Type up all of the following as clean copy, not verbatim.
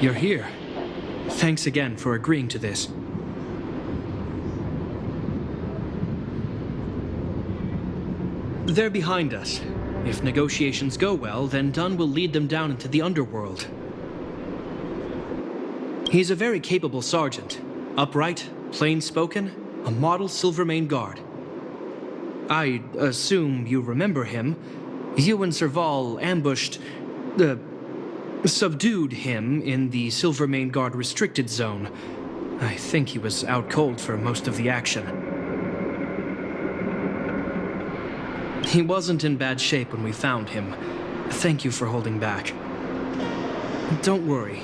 You're here. Thanks again for agreeing to this. They're behind us. If negotiations go well, then Dunn will lead them down into the underworld. He's a very capable sergeant. Upright, plain-spoken, a model Silvermane Guard. I assume you remember him. You and Serval ambushed... subdued him in the Silvermane Guard restricted zone. I think he was out cold for most of the action. He wasn't in bad shape when we found him. Thank you for holding back. Don't worry.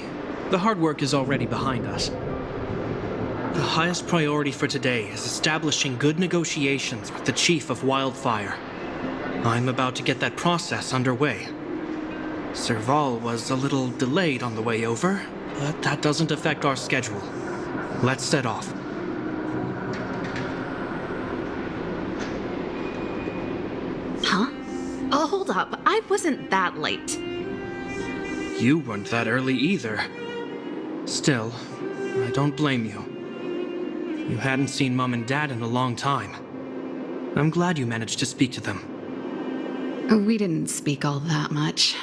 The hard work is already behind us. The highest priority for today is establishing good negotiations with the Chief of Wildfire. I'm about to get that process underway. Serval was a little delayed on the way over, but that doesn't affect our schedule. Let's set off. Huh? Oh, hold up. I wasn't that late. You weren't that early either. Still, I don't blame you. You hadn't seen Mom and Dad in a long time. I'm glad you managed to speak to them. We didn't speak all that much.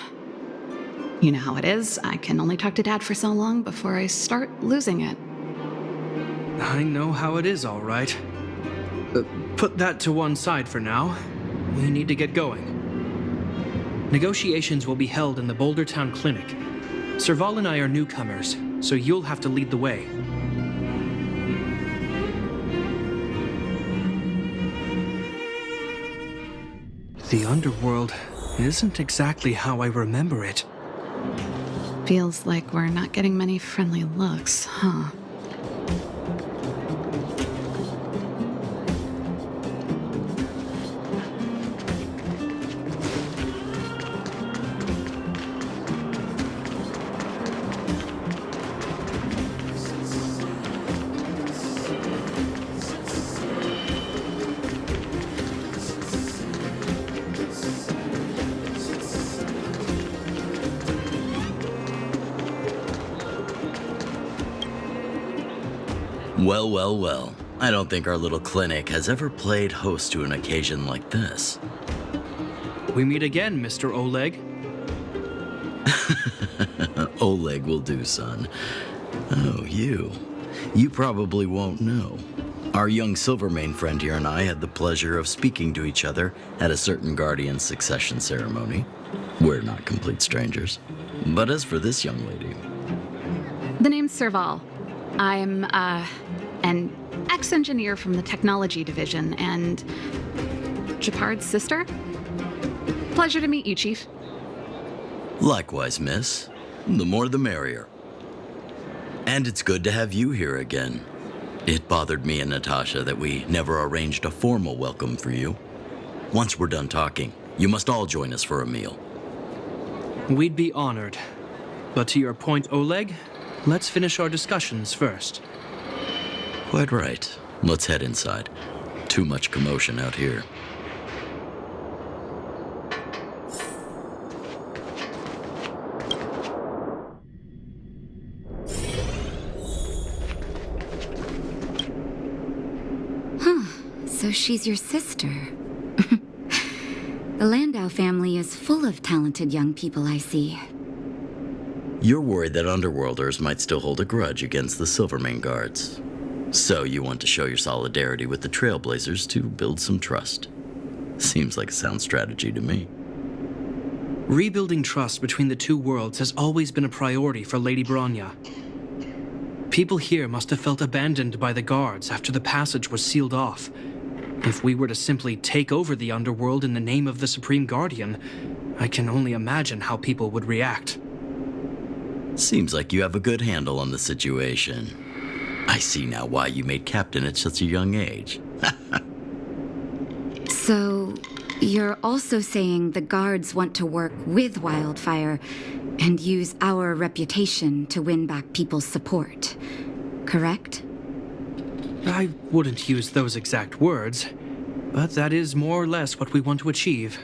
You know how it is. I can only talk to Dad for so long before I start losing it. I know how it is, all right. Put that to one side for now. We need to get going. Negotiations will be held in the Bouldertown Clinic. Serval and I are newcomers, so you'll have to lead the way. The underworld isn't exactly how I remember it. Feels like we're not getting many friendly looks, huh? Well, well, well. I don't think our little clinic has ever played host to an occasion like this. We meet again, Mr. Oleg. Oleg will do, son. Oh, you. You probably won't know. Our young Silvermane friend here and I had the pleasure of speaking to each other at a certain Guardian succession ceremony. We're not complete strangers. But as for this young lady... The name's Serval. I'm, an ex-engineer from the technology division and Japard's sister. Pleasure to meet you, Chief. Likewise, miss. The more the merrier. And it's good to have you here again. It bothered me and Natasha that we never arranged a formal welcome for you. Once we're done talking, you must all join us for a meal. We'd be honored. But to your point, Oleg, let's finish our discussions first. Quite right. Let's head inside. Too much commotion out here. So she's your sister. The Landau family is full of talented young people, I see. You're worried that Underworlders might still hold a grudge against the Silvermane Guards. So you want to show your solidarity with the Trailblazers to build some trust. Seems like a sound strategy to me. Rebuilding trust between the two worlds has always been a priority for Lady Bronya. People here must have felt abandoned by the guards after the passage was sealed off. If we were to simply take over the underworld in the name of the Supreme Guardian, I can only imagine how people would react. Seems like you have a good handle on the situation. I see now why you made captain at such a young age. So, you're also saying the guards want to work with Wildfire and use our reputation to win back people's support, correct? I wouldn't use those exact words, but that is more or less what we want to achieve.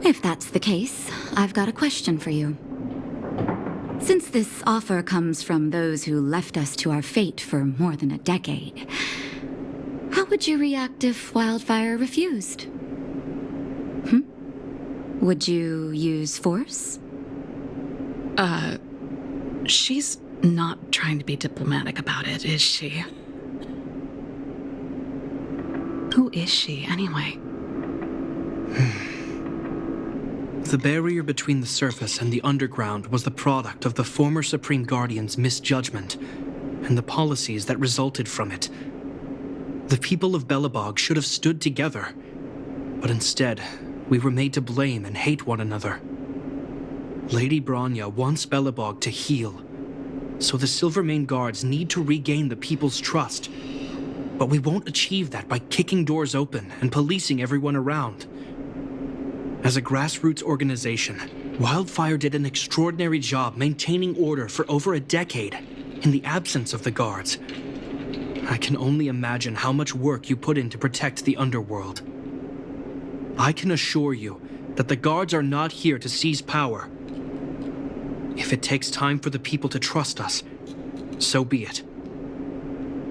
If that's the case, I've got a question for you. Since this offer comes from those who left us to our fate for more than a decade, how would you react if Wildfire refused? Would you use force? She's not trying to be diplomatic about it, is she? Who is she, anyway? The barrier between the surface and the underground was the product of the former Supreme Guardian's misjudgment and the policies that resulted from it. The people of Belobog should have stood together, but instead, we were made to blame and hate one another. Lady Bronya wants Belobog to heal, so the Silvermane Guards need to regain the people's trust. But we won't achieve that by kicking doors open and policing everyone around. As a grassroots organization, Wildfire did an extraordinary job maintaining order for over a decade in the absence of the guards. I can only imagine how much work you put in to protect the underworld. I can assure you that the guards are not here to seize power. If it takes time for the people to trust us, so be it.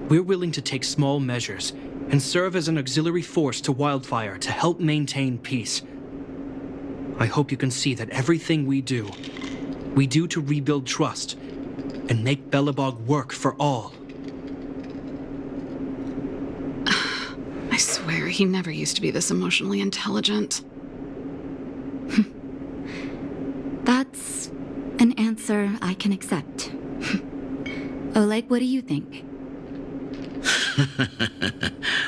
We're willing to take small measures and serve as an auxiliary force to Wildfire to help maintain peace. I hope you can see that everything we do to rebuild trust and make Belobog work for all. I swear, he never used to be this emotionally intelligent. That's an answer I can accept. Oleg, what do you think?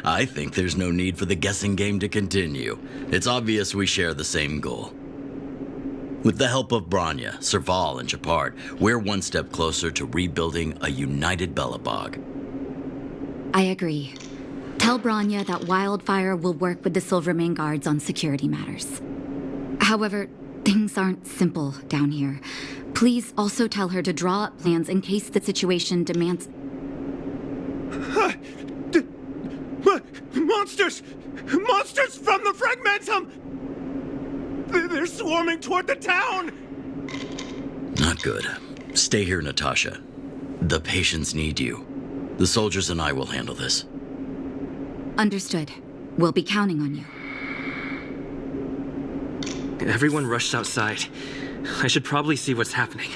I think there's no need for the guessing game to continue. It's obvious we share the same goal. With the help of Bronya, Serval, and Japard, we're one step closer to rebuilding a united Belobog. I agree. Tell Bronya that Wildfire will work with the Silvermane Guards on security matters. However, things aren't simple down here. Please also tell her to draw up plans in case the situation demands... Monsters! Monsters from the Fragmentum! They're swarming toward the town! Not good. Stay here, Natasha. The patients need you. The soldiers and I will handle this. Understood. We'll be counting on you. Everyone rushed outside. I should probably see what's happening.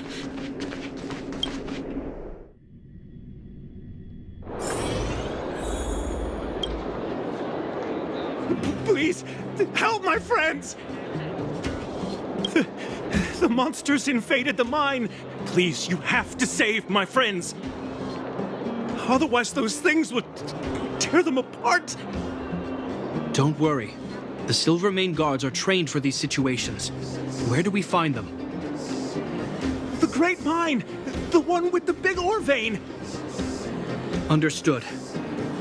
Please, help my friends! The monsters invaded the mine. Please, you have to save my friends. Otherwise, those things would tear them apart. Don't worry. The Silvermane Guards are trained for these situations. Where do we find them? The Great Mine! The one with the big ore vein! Understood.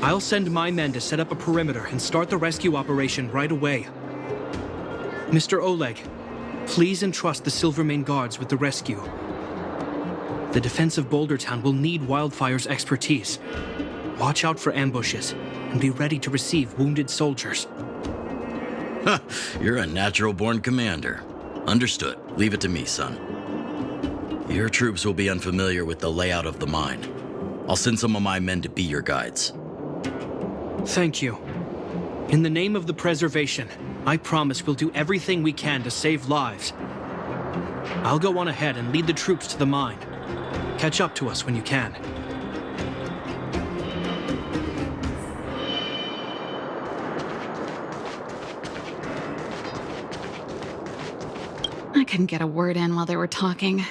I'll send my men to set up a perimeter and start the rescue operation right away. Mr. Oleg, please entrust the Silvermane Guards with the rescue. The defense of Boulder Town will need Wildfire's expertise. Watch out for ambushes and be ready to receive wounded soldiers. You're a natural-born commander. Understood. Leave it to me, son. Your troops will be unfamiliar with the layout of the mine. I'll send some of my men to be your guides. Thank you. In the name of the preservation, I promise we'll do everything we can to save lives. I'll go on ahead and lead the troops to the mine. Catch up to us when you can. I couldn't get a word in while they were talking.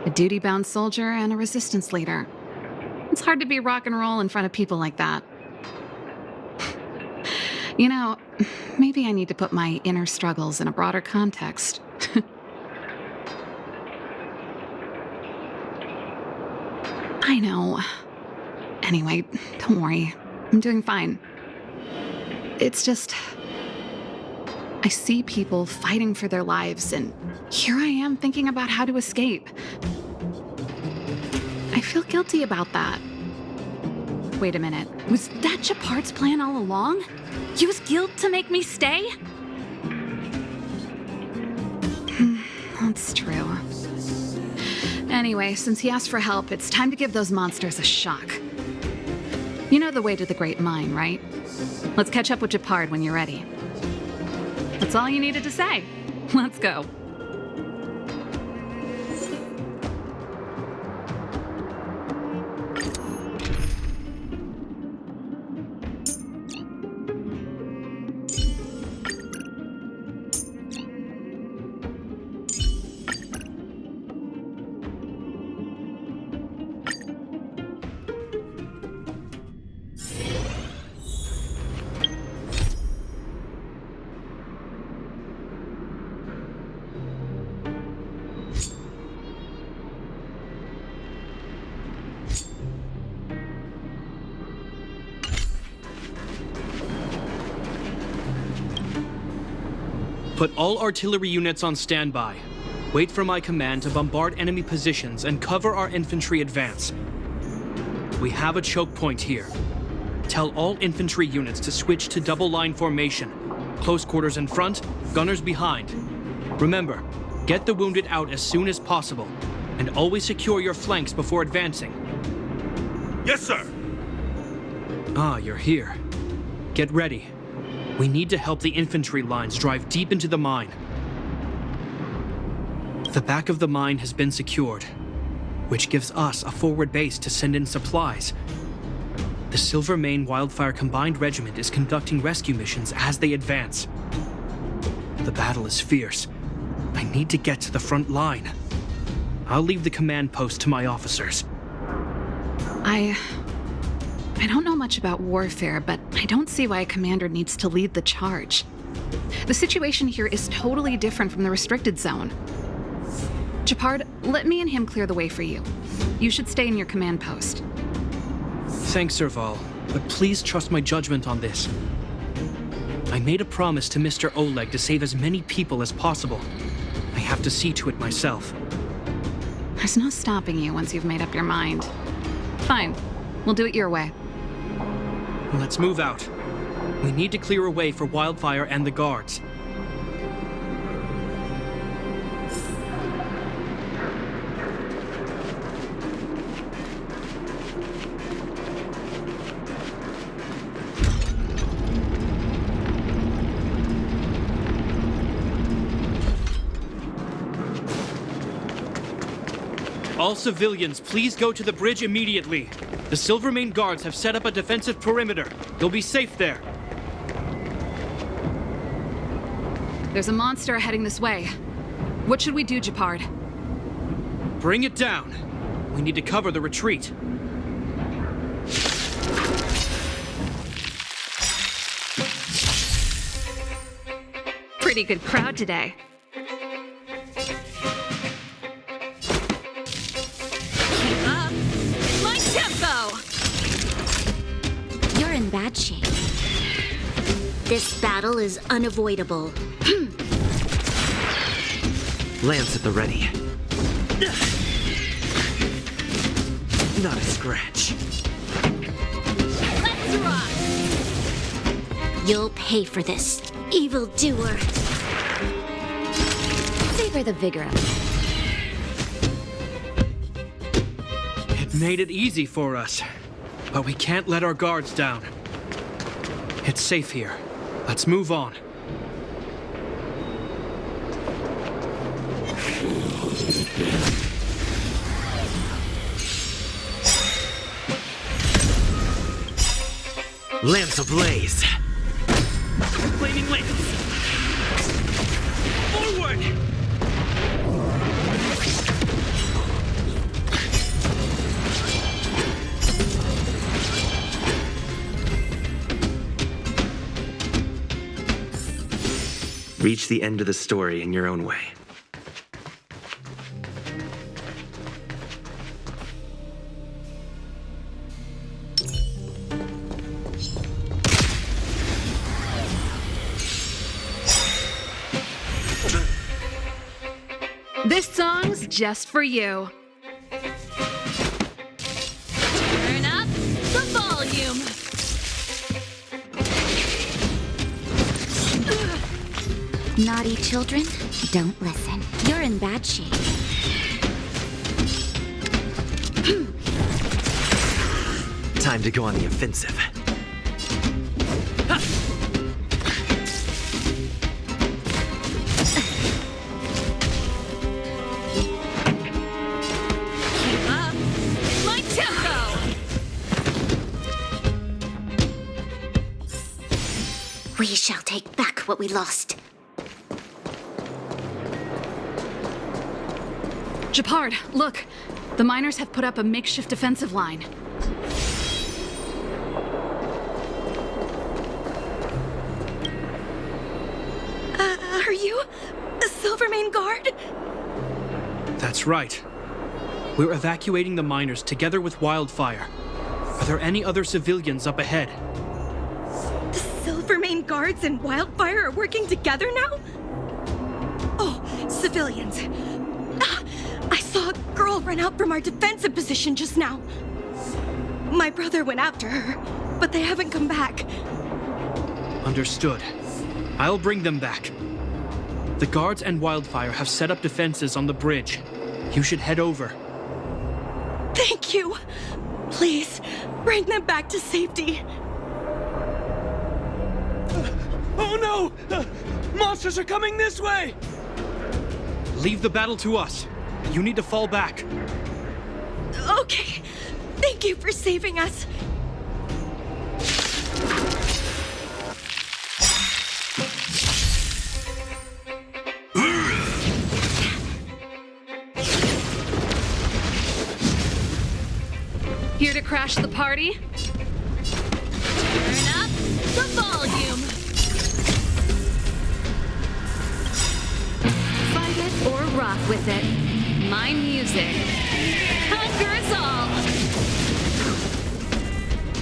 A duty-bound soldier and a resistance leader. It's hard to be rock and roll in front of people like that. You know, maybe I need to put my inner struggles in a broader context. I know. Anyway, don't worry. I'm doing fine. It's just... I see people fighting for their lives, and here I am thinking about how to escape. I feel guilty about that. Wait a minute. Was that Japard's plan all along? Use guilt to make me stay? That's true. Anyway, since he asked for help, it's time to give those monsters a shock. You know the way to the Great Mine, right? Let's catch up with Japard when you're ready. That's all you needed to say. Let's go. Put all artillery units on standby. Wait for my command to bombard enemy positions and cover our infantry advance. We have a choke point here. Tell all infantry units to switch to double line formation. Close quarters in front, gunners behind. Remember, get the wounded out as soon as possible, and always secure your flanks before advancing. Yes, sir! Ah, you're here. Get ready. We need to help the infantry lines drive deep into the mine. The back of the mine has been secured, which gives us a forward base to send in supplies. The Silvermane Wildfire Combined Regiment is conducting rescue missions as they advance. The battle is fierce. I need to get to the front line. I'll leave the command post to my officers. I don't know much about warfare, but I don't see why a commander needs to lead the charge. The situation here is totally different from the restricted zone. Japard, let me and him clear the way for you. You should stay in your command post. Thanks, Serval, but please trust my judgment on this. I made a promise to Mr. Oleg to save as many people as possible. I have to see to it myself. There's no stopping you once you've made up your mind. Fine, we'll do it your way. Let's move out. We need to clear a way for Wildfire and the guards. All civilians, please go to the bridge immediately. The Silvermane guards have set up a defensive perimeter. You'll be safe there. There's a monster heading this way. What should we do, Japard? Bring it down. We need to cover the retreat. Pretty good crowd today. Keep up. My tempo! You're in bad shape. This battle is unavoidable. Lance at the ready. Not a scratch. Let's rock! You'll pay for this, evildoer. Savor the vigor of it. It made it easy for us, but we can't let our guards down. It's safe here. Let's move on. Lance ablaze. Flaming lance. Forward! Reach the end of the story in your own way. This song's just for you. Turn up the volume. Naughty children, don't listen. You're in bad shape. Time to go on the offensive. Keep up my tempo! We shall take back what we lost. Japard, look! The miners have put up a makeshift defensive line. Are you a Silvermane guard? That's right. We're evacuating the miners together with Wildfire. Are there any other civilians up ahead? The Silvermane guards and Wildfire are working together now? Oh, civilians. Ah, I saw a girl run out from our defensive position just now. My brother went after her, but they haven't come back. Understood. I'll bring them back. The guards and Wildfire have set up defenses on the bridge. You should head over. Thank you. Please, bring them back to safety. Oh no! Monsters are coming this way! Leave the battle to us. You need to fall back. Okay. Thank you for saving us. Here to crash the party? Turn up the volume! Fight it or rock with it. My music conquers all!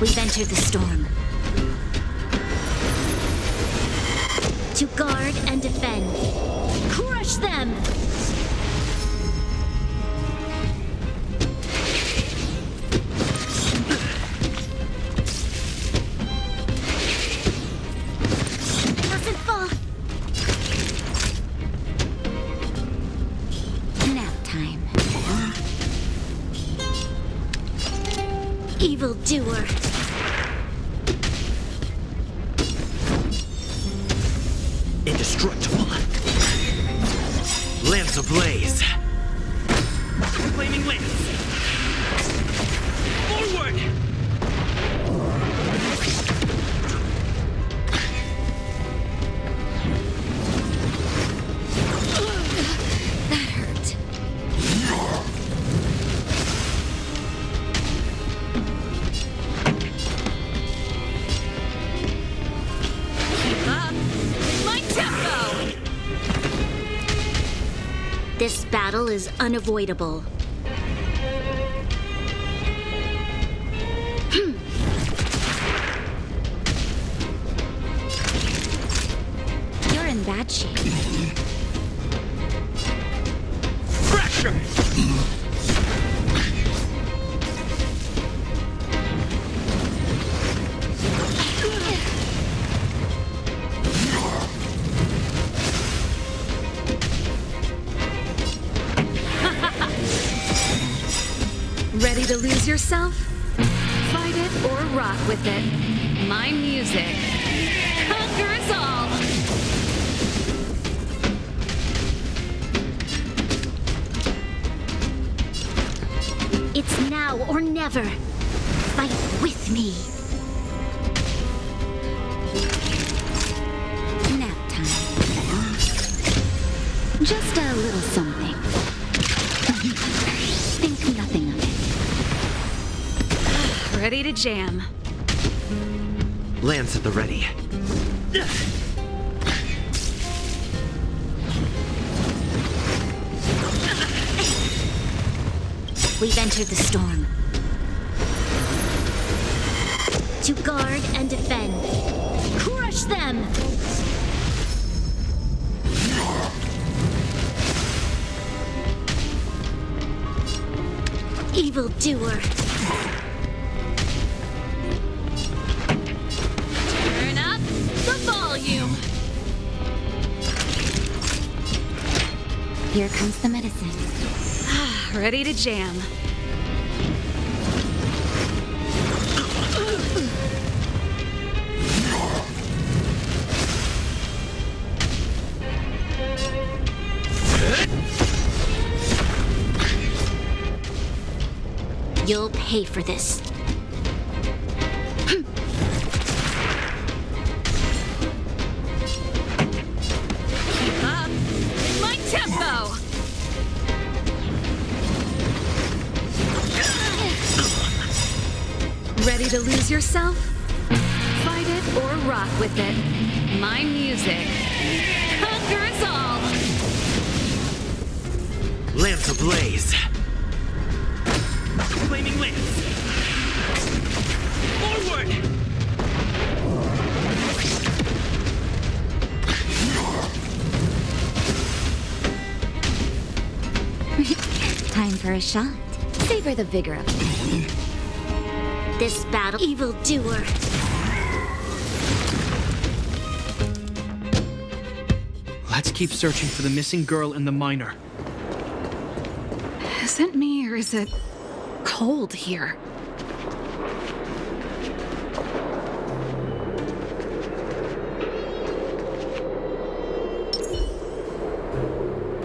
We've entered the storm. To guard and defend. Crush them! Mustn't fall. Nap time. Evildoer. Indestructible. Lance ablaze. Flaming lance. Forward! That hurt. Keep up my tempo! This battle is unavoidable. You're in bad shape. Fracture! Ready to lose yourself? Fight it or rock with it. My music conquers all! It's now or never. Fight with me. Nap time. Just a little something. Think nothing of it. Ready to jam. Lance at the ready. We've entered the storm. To guard and defend. Crush them! Evildoer. Turn up the volume! Here comes the medicine. Ready to jam. You'll pay for this. Keep up. My tempo! Ready to lose yourself? Fight it or rock with it. My music conquers all! Lance ablaze. Flaming lance. Forward! Time for a shot. Savor the vigor of it. This battle, evildoer. Let's keep searching for the missing girl and the miner. Is it me or is it cold here?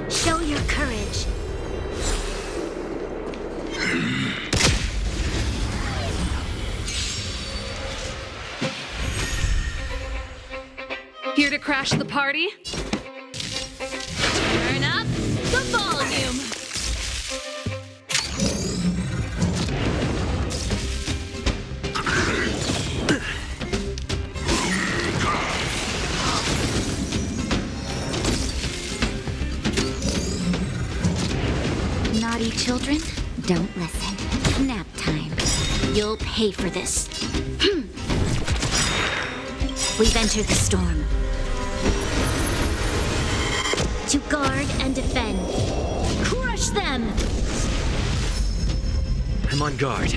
Show your courage. Here to crash the party? Turn up the volume! Naughty children, don't listen. Nap time. You'll pay for this. We've entered the storm. To guard and defend. Crush them! I'm on guard.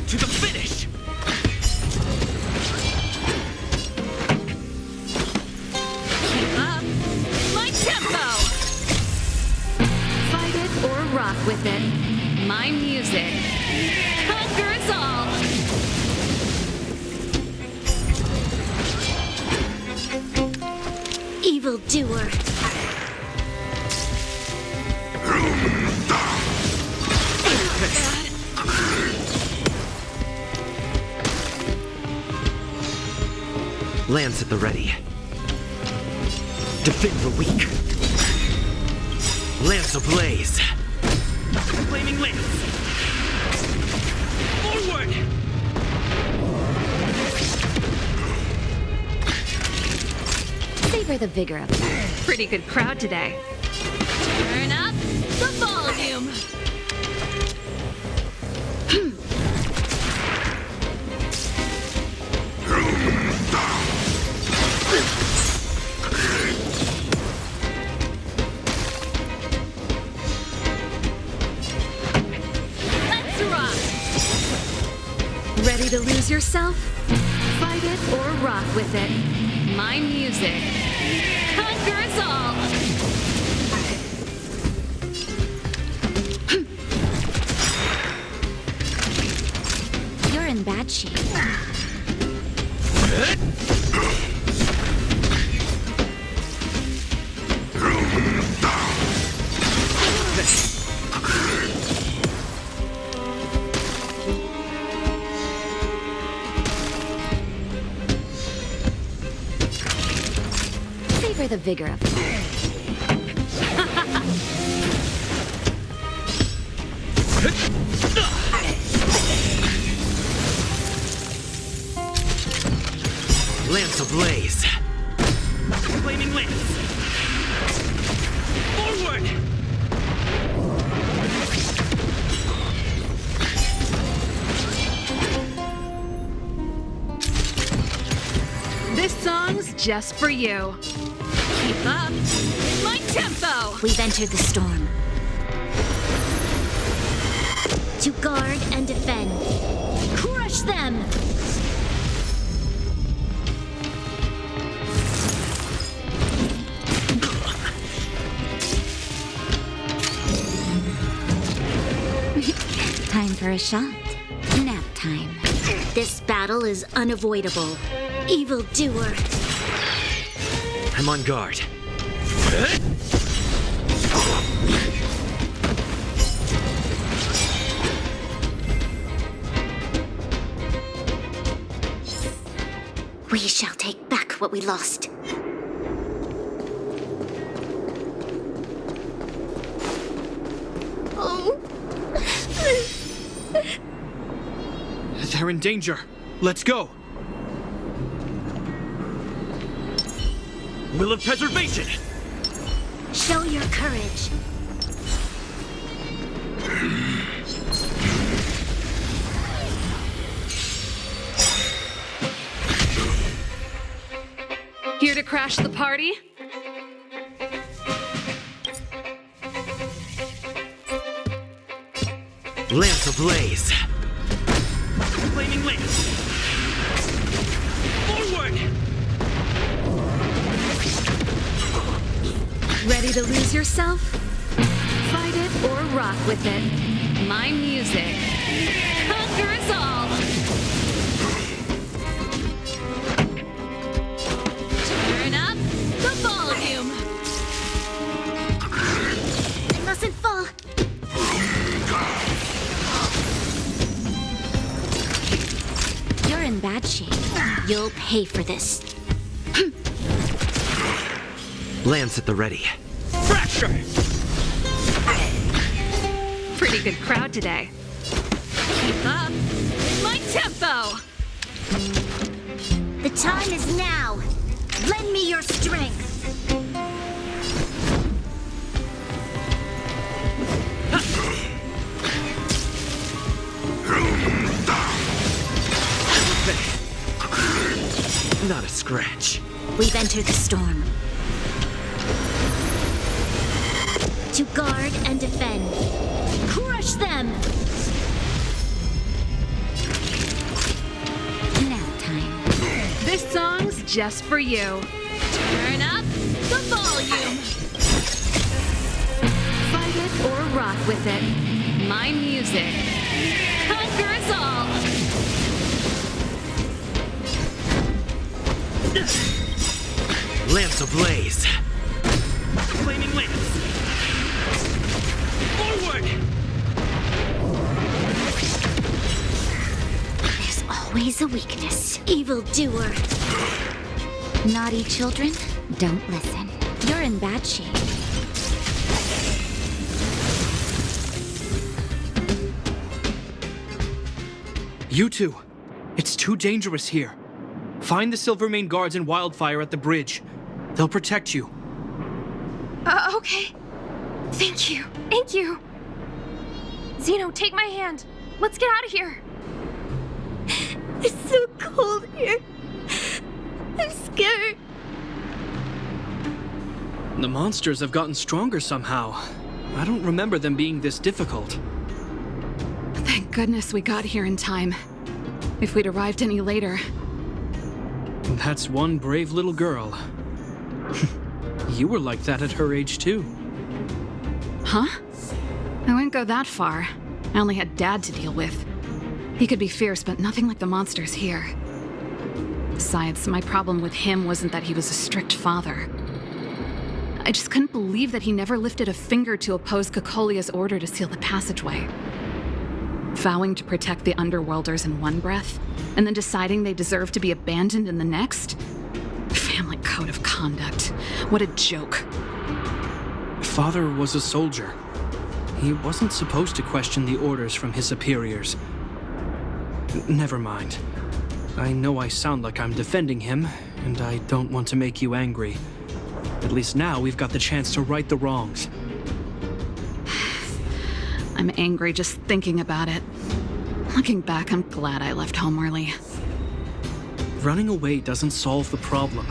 To the finish! Keep up my tempo! Fight it or rock with it. My music conquers all! Evildoer. Lance at the ready. Defend the weak. Lance ablaze. Flaming lance. Forward! Savor the vigor of it. Pretty good crowd today. Turn up the volume! Let's rock! Ready to lose yourself? Fight it or rock with it. My music conquers all! You're in bad shape. Savor the vigor of it. Lance ablaze. Flaming lance. Forward! This song's just for you. Keep up my tempo! We've entered the storm. To guard and defend. Crush them! Time for a shot. Nap time. This battle is unavoidable. Evildoer. I'm on guard. We shall take back what we lost. Oh. They're in danger. Let's go. Will of preservation! Show your courage. Here to crash the party? Lance ablaze. Flaming lance! Forward! Ready to lose yourself? Fight it or rock with it. My music conquers all. Turn up the volume. I mustn't fall. You're in bad shape. You'll pay for this. Lance at the ready. Fracture! Pretty good crowd today. Keep up my tempo. The time is now. Lend me your strength. Not a scratch. We've entered the storm. To guard and defend. Crush them! Nap time. This song's just for you. Turn up the volume. Fight it or rock with it. My music conquers all. Lance ablaze. Flaming lance! Forward! There's always a weakness. Evildoer. Naughty children, don't listen. You're in bad shape. You two. It's too dangerous here. Find the Silvermane guards and Wildfire at the bridge. They'll protect you. Okay. Thank you. Thank you. Zeno, take my hand. Let's get out of here. It's so cold here. I'm scared. The monsters have gotten stronger somehow. I don't remember them being this difficult. Thank goodness we got here in time. If we'd arrived any later. That's one brave little girl. You were like that at her age, too. Huh? I wouldn't go that far. I only had Dad to deal with. He could be fierce, but nothing like the monsters here. Besides, my problem with him wasn't that he was a strict father. I just couldn't believe that he never lifted a finger to oppose Cocolia's order to seal the passageway. Vowing to protect the Underworlders in one breath, and then deciding they deserve to be abandoned in the next? Family code of conduct. What a joke. Father was a soldier. He wasn't supposed to question the orders from his superiors. Never mind. I know I sound like I'm defending him, and I don't want to make you angry. At least now we've got the chance to right the wrongs. I'm angry just thinking about it. Looking back, I'm glad I left home early. Running away doesn't solve the problem.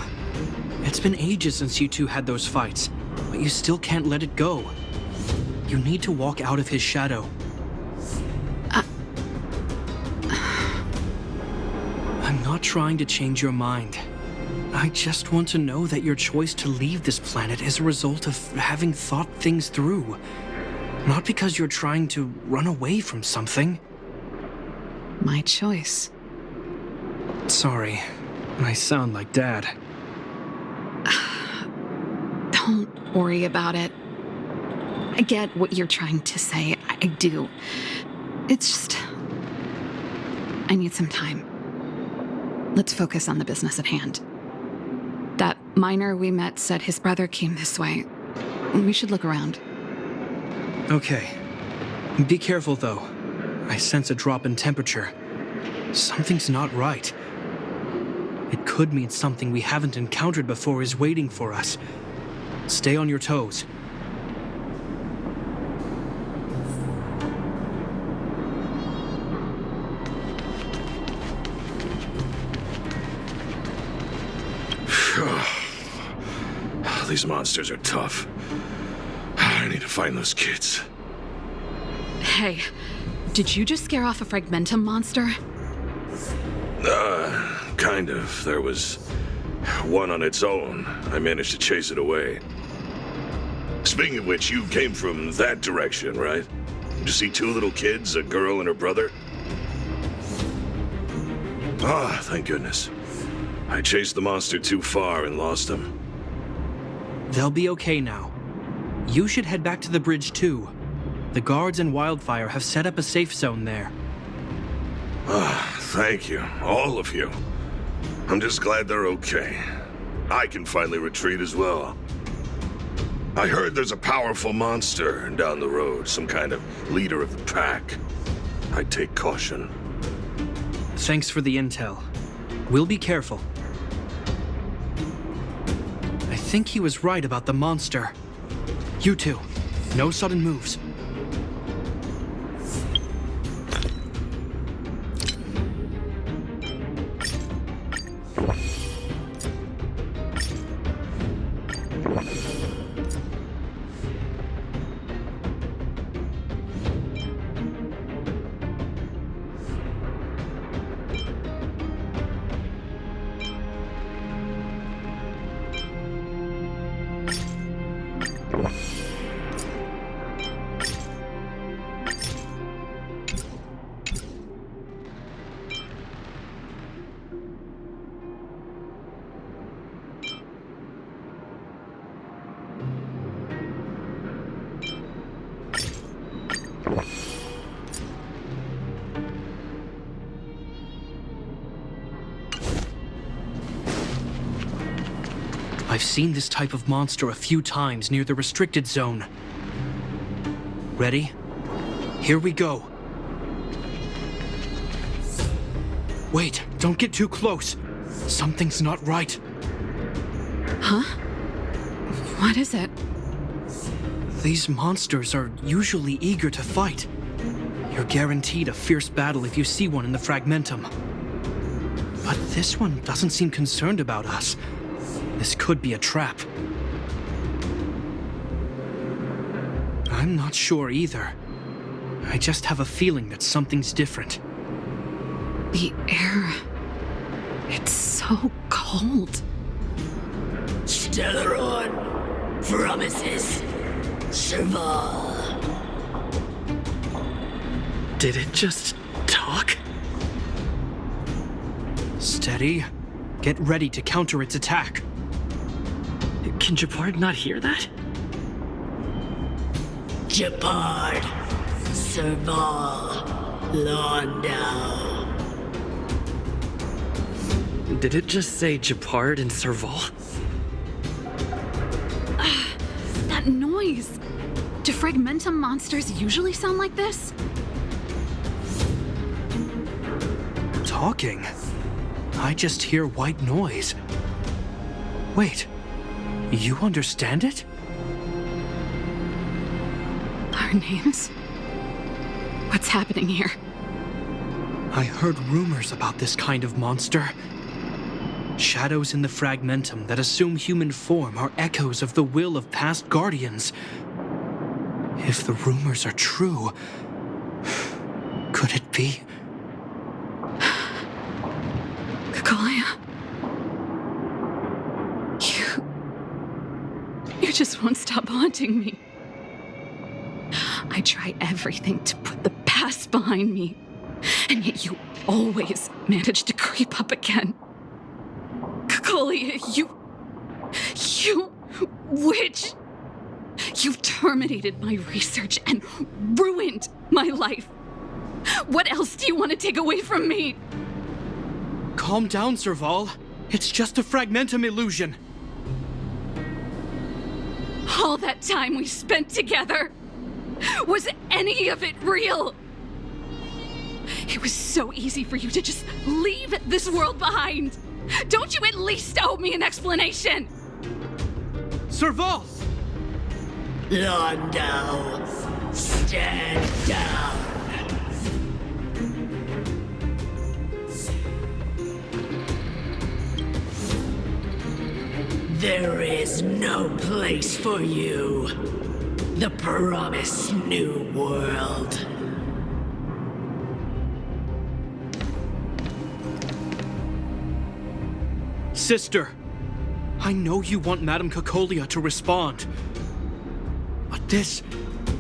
It's been ages since you two had those fights, but you still can't let it go. You need to walk out of his shadow. I'm not trying to change your mind. I just want to know that your choice to leave this planet is a result of having thought things through. Not because you're trying to run away from something. My choice. Sorry, I sound like Dad. Don't worry about it. I get what you're trying to say. I do. It's just... I need some time. let's focus on the business at hand. That miner we met said his brother came this way. We should look around. Okay. Be careful, though. I sense a drop in temperature. Something's not right. It could mean something we haven't encountered before is waiting for us. Stay on your toes. These monsters are tough. I need to find those kids. Hey, did you just scare off a Fragmentum monster? Kind of. There was one on its own. I managed to chase it away. Speaking of which, you came from that direction, right? Did you see two little kids, a girl and her brother? Ah, thank goodness. I chased the monster too far and lost them. They'll be okay now. You should head back to the bridge, too. The guards and Wildfire have set up a safe zone there. Ah, thank you, all of you. I'm just glad they're okay. I can finally retreat as well. I heard there's a powerful monster down the road, some kind of leader of the pack. I'd take caution. Thanks for the intel. We'll be careful. I think he was right about the monster. You two, no sudden moves. I've seen this type of monster a few times near the restricted zone. Ready? Here we go. Wait, don't get too close. Something's not right. Huh? What is it? These monsters are usually eager to fight. You're guaranteed a fierce battle if you see one in the Fragmentum. But this one doesn't seem concerned about us. This could be a trap. I'm not sure either. I just have a feeling that something's different. The air... it's so cold. Stellaron promises Serval. Did it just talk? Steady. Get ready to counter its attack. Can Jabard not hear that? Japard, Serval, Londo. Did it just say Japard and Serval? That noise! Do Fragmentum monsters usually sound like this? Talking? I just hear white noise. Wait, you understand it? Our names? What's happening here? I heard rumors about this kind of monster. Shadows in the Fragmentum that assume human form are echoes of the will of past guardians. If the rumors are true, could it be? Kalia? You just won't stop haunting me. I try everything to put the past behind me, and yet you always manage to creep up again. Kalia, you witch! You've terminated my research and ruined my life. What else do you want to take away from me? Calm down, Serval. It's just a fragmentum illusion. All that time we spent together, was any of it real? It was so easy for you to just leave this world behind. Don't you at least owe me an explanation? Serval! Londo, stand down. There is no place for you. The promised new world. Sister, I know you want Madame Cocolia to respond. But this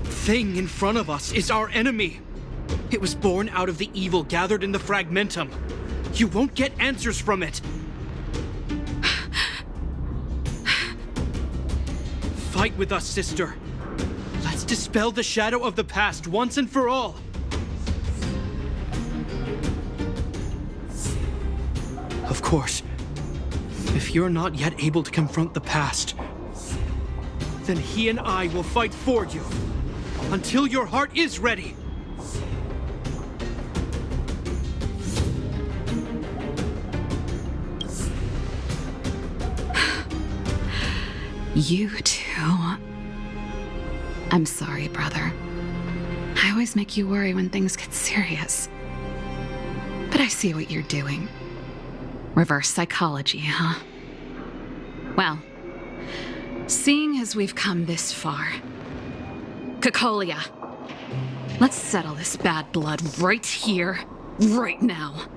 thing in front of us is our enemy. It was born out of the evil gathered in the fragmentum. You won't get answers from it. Fight with us, sister. Let's dispel the shadow of the past once and for all. Of course, if you're not yet able to confront the past, then he and I will fight for you until your heart is ready. You too. I'm sorry, brother. I always make you worry when things get serious. But I see what you're doing. Reverse psychology, huh? Well, seeing as we've come this far, Cocolia, let's settle this bad blood right here, right now.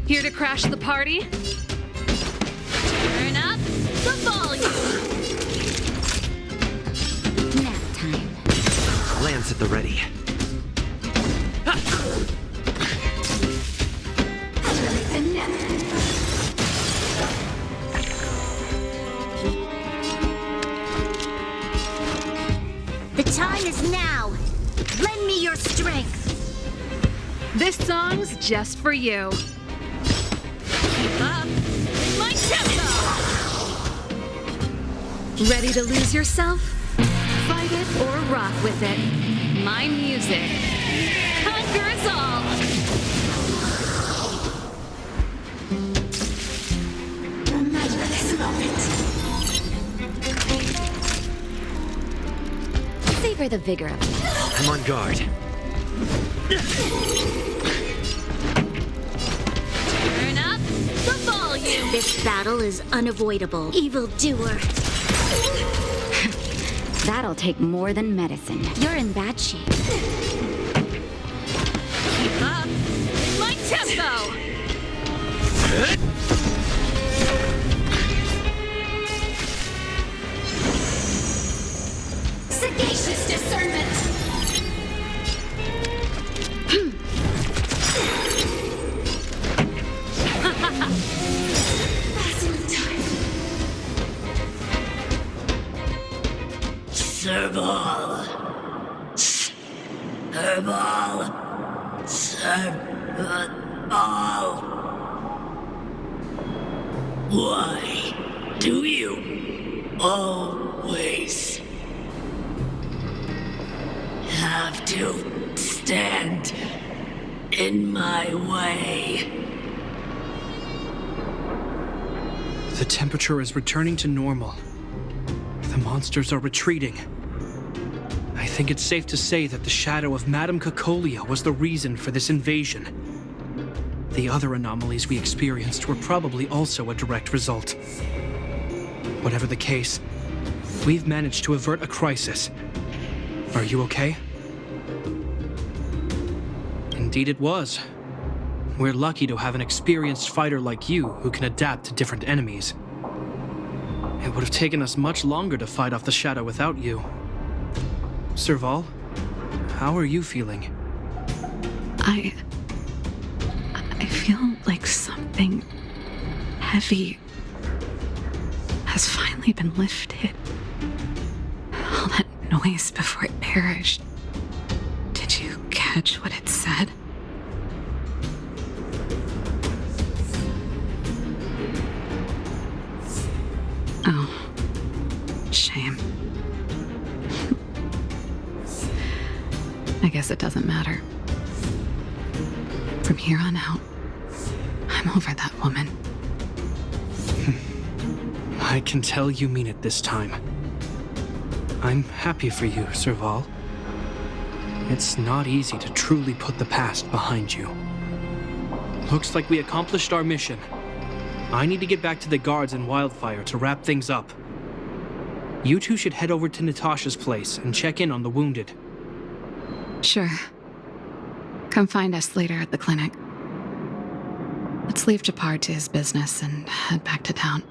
Here to crash the party? Turn up the volume! Nap time. Lance at the ready. The time is now. Lend me your strength. This song's just for you. Keep up with my tempo! Ready to lose yourself? Fight it or rock with it. My music. Conquer us all! Remember this moment. Savor the vigor of it. I'm on guard. Turn up the volume! This battle is unavoidable. Evildoer. That'll take more than medicine. You're in bad shape. Keep up with my tempo! Sagacious discernment. Serval. Serval. Serval. Why do you always have to stand in my way? The temperature is returning to normal. The monsters are retreating. I think it's safe to say that the shadow of Madame Cocolia was the reason for this invasion. The other anomalies we experienced were probably also a direct result. Whatever the case, we've managed to avert a crisis. Are you okay? Indeed it was. We're lucky to have an experienced fighter like you who can adapt to different enemies. It would have taken us much longer to fight off the shadow without you. Serval, how are you feeling? something heavy has finally been lifted. All that noise before it perished. Did you catch what it said? Oh, shame. I guess it doesn't matter. From here on out, I'm over that woman. I can tell you mean it this time. I'm happy for you, Serval. It's not easy to truly put the past behind you. Looks like we accomplished our mission. I need to get back to the guards in Wildfire to wrap things up. You two should head over to Natasha's place and check in on the wounded. Sure. Come find us later at the clinic. Let's leave Japar to his business and head back to town.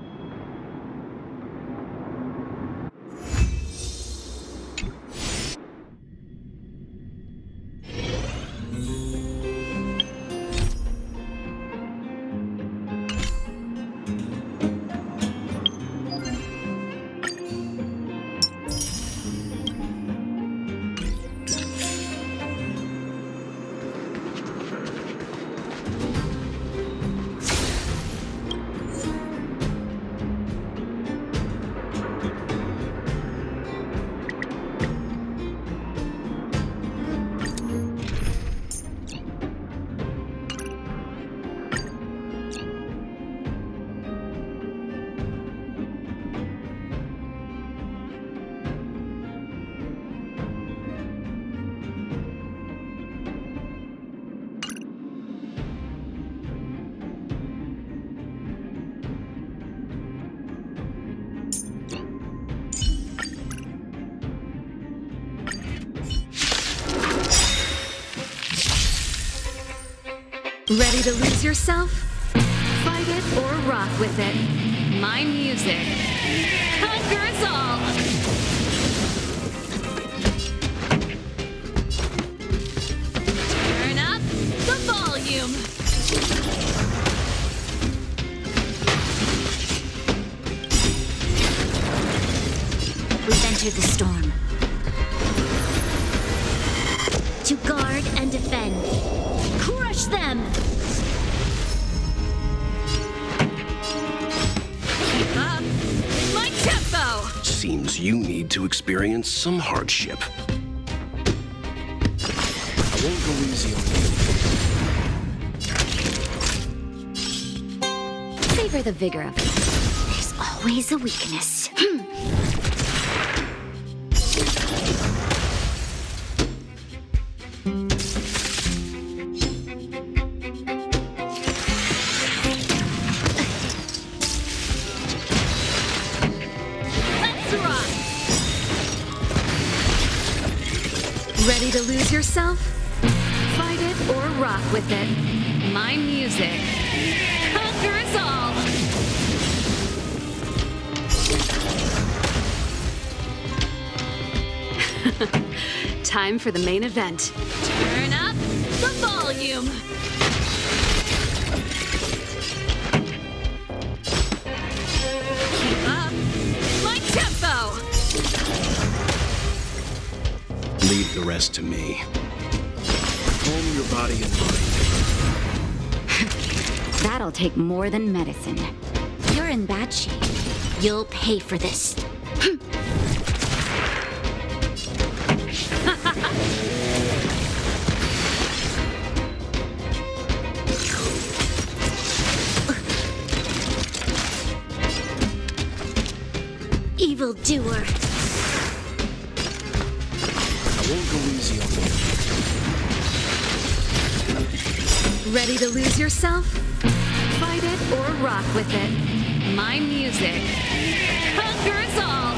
Ready to lose yourself? Fight it or rock with it. My music conquers all! Turn up the volume! We've entered the storm. To guard and defend. Crush them! Keep up my tempo! Seems you need to experience some hardship. I won't go easy on you. Savor the vigor of it. There's always a weakness. Ready to lose yourself? Fight it or rock with it. My music conquers all! Time for the main event. Turn up the volume! Keep up my tempo! Leave the rest to me. Calm your body and mind. That'll take more than medicine. You're in bad shape. You'll pay for this. Evildoer. I won't go easy on you. Ready to lose yourself? Fight it or rock with it. My music conquers all!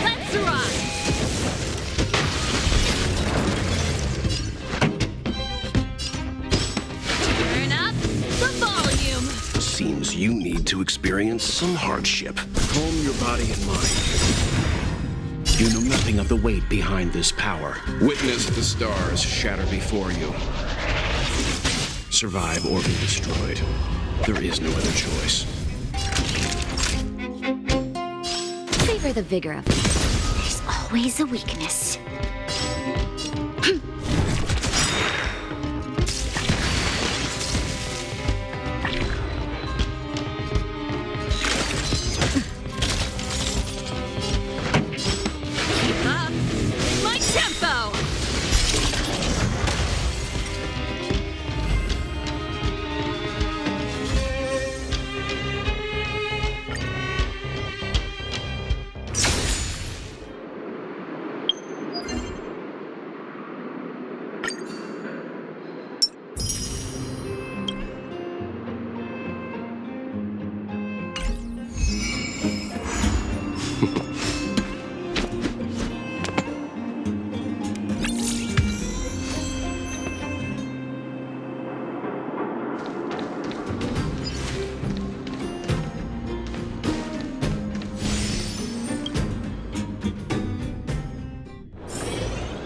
Let's rock! Turn up the volume! Seems you need to experience some hardship. Calm your body and mind. You know nothing of the weight behind this power. Witness the stars shatter before you. Survive or be destroyed. There is no other choice. Savor the vigor of it. There's always a weakness. Keep up my tempo!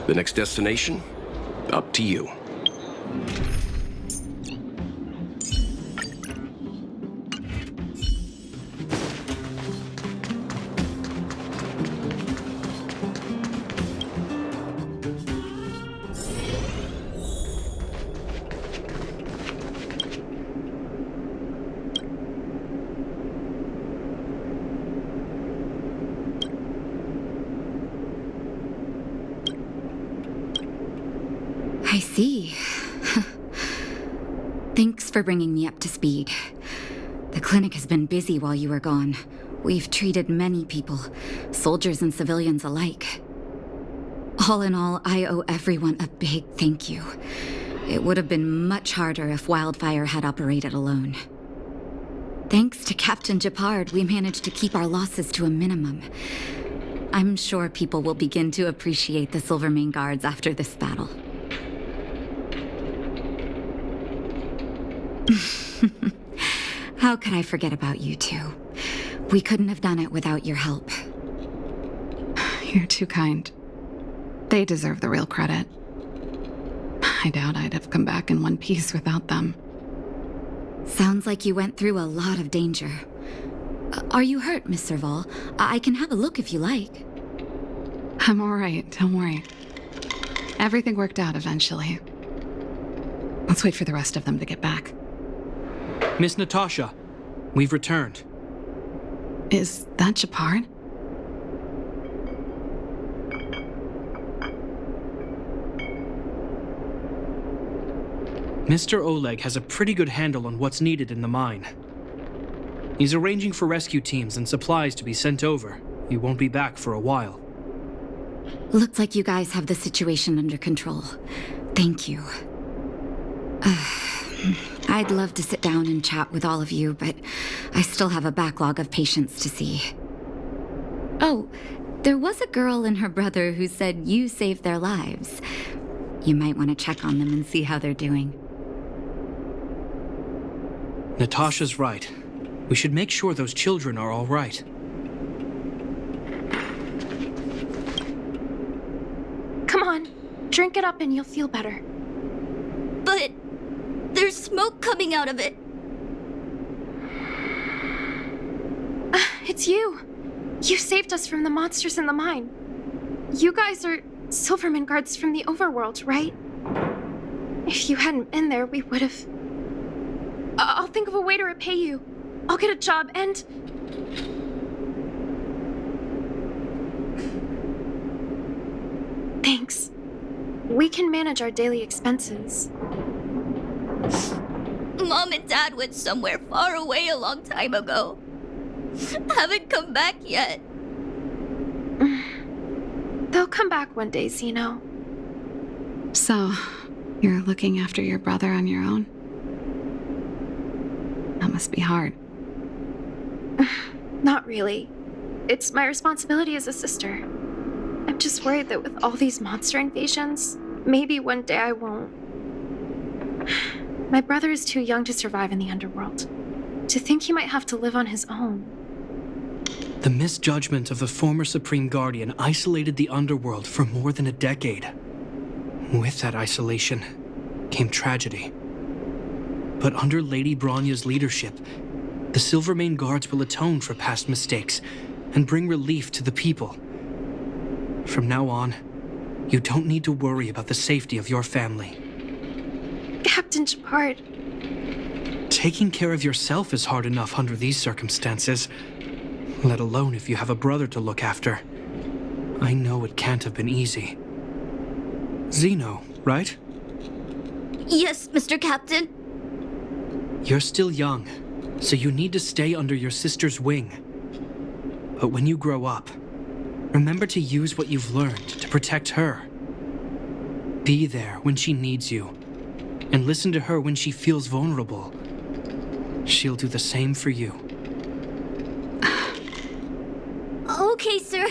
The next destination? Up to you. I see. Thanks for bringing me up to speed. The clinic has been busy while you were gone. We've treated many people, soldiers and civilians alike. All in all, I owe everyone a big thank you. It would have been much harder if Wildfire had operated alone. Thanks to Captain Japard, we managed to keep our losses to a minimum. I'm sure people will begin to appreciate the Silvermane Guards after this battle. How could I forget about you two? We couldn't have done it without your help. You're too kind. They deserve the real credit. I doubt I'd have come back in one piece without them. Sounds like you went through a lot of danger. Are you hurt, Miss Serval? I can have a look if you like. I'm all right, don't worry. Everything worked out eventually. Let's wait for the rest of them to get back. Miss Natasha, we've returned. Is that Japard? Mr. Oleg has a pretty good handle on what's needed in the mine. He's arranging for rescue teams and supplies to be sent over. He won't be back for a while. Looks like you guys have the situation under control. Thank you. I'd love to sit down and chat with all of you, but I still have a backlog of patients to see. Oh, there was a girl and her brother who said you saved their lives. You might want to check on them and see how they're doing. Natasha's right. We should make sure those children are all right. Come on, drink it up and you'll feel better. But there's smoke coming out of it. It's you. You saved us from the monsters in the mine. You guys are Silvermane guards from the overworld, right? If you hadn't been there, we would have... I'll think of a way to repay you. I'll get a job and... Thanks. We can manage our daily expenses. Mom and Dad went somewhere far away a long time ago. Haven't come back yet. They'll come back one day, Zeno. So, you're looking after your brother on your own? That must be hard. Not really. It's my responsibility as a sister. I'm just worried that with all these monster invasions, maybe one day I won't. My brother is too young to survive in the underworld. To think he might have to live on his own. The misjudgment of the former Supreme Guardian isolated the underworld for more than a decade. With that isolation came tragedy. But under Lady Bronya's leadership, the Silvermane Guards will atone for past mistakes and bring relief to the people. From now on, you don't need to worry about the safety of your family. Captain Shepard. Taking care of yourself is hard enough under these circumstances, let alone if you have a brother to look after. I know it can't have been easy. Zeno, right? Yes, Mr. Captain. You're still young, so you need to stay under your sister's wing. But when you grow up, remember to use what you've learned to protect her. Be there when she needs you, and listen to her when she feels vulnerable. She'll do the same for you. Okay, sir.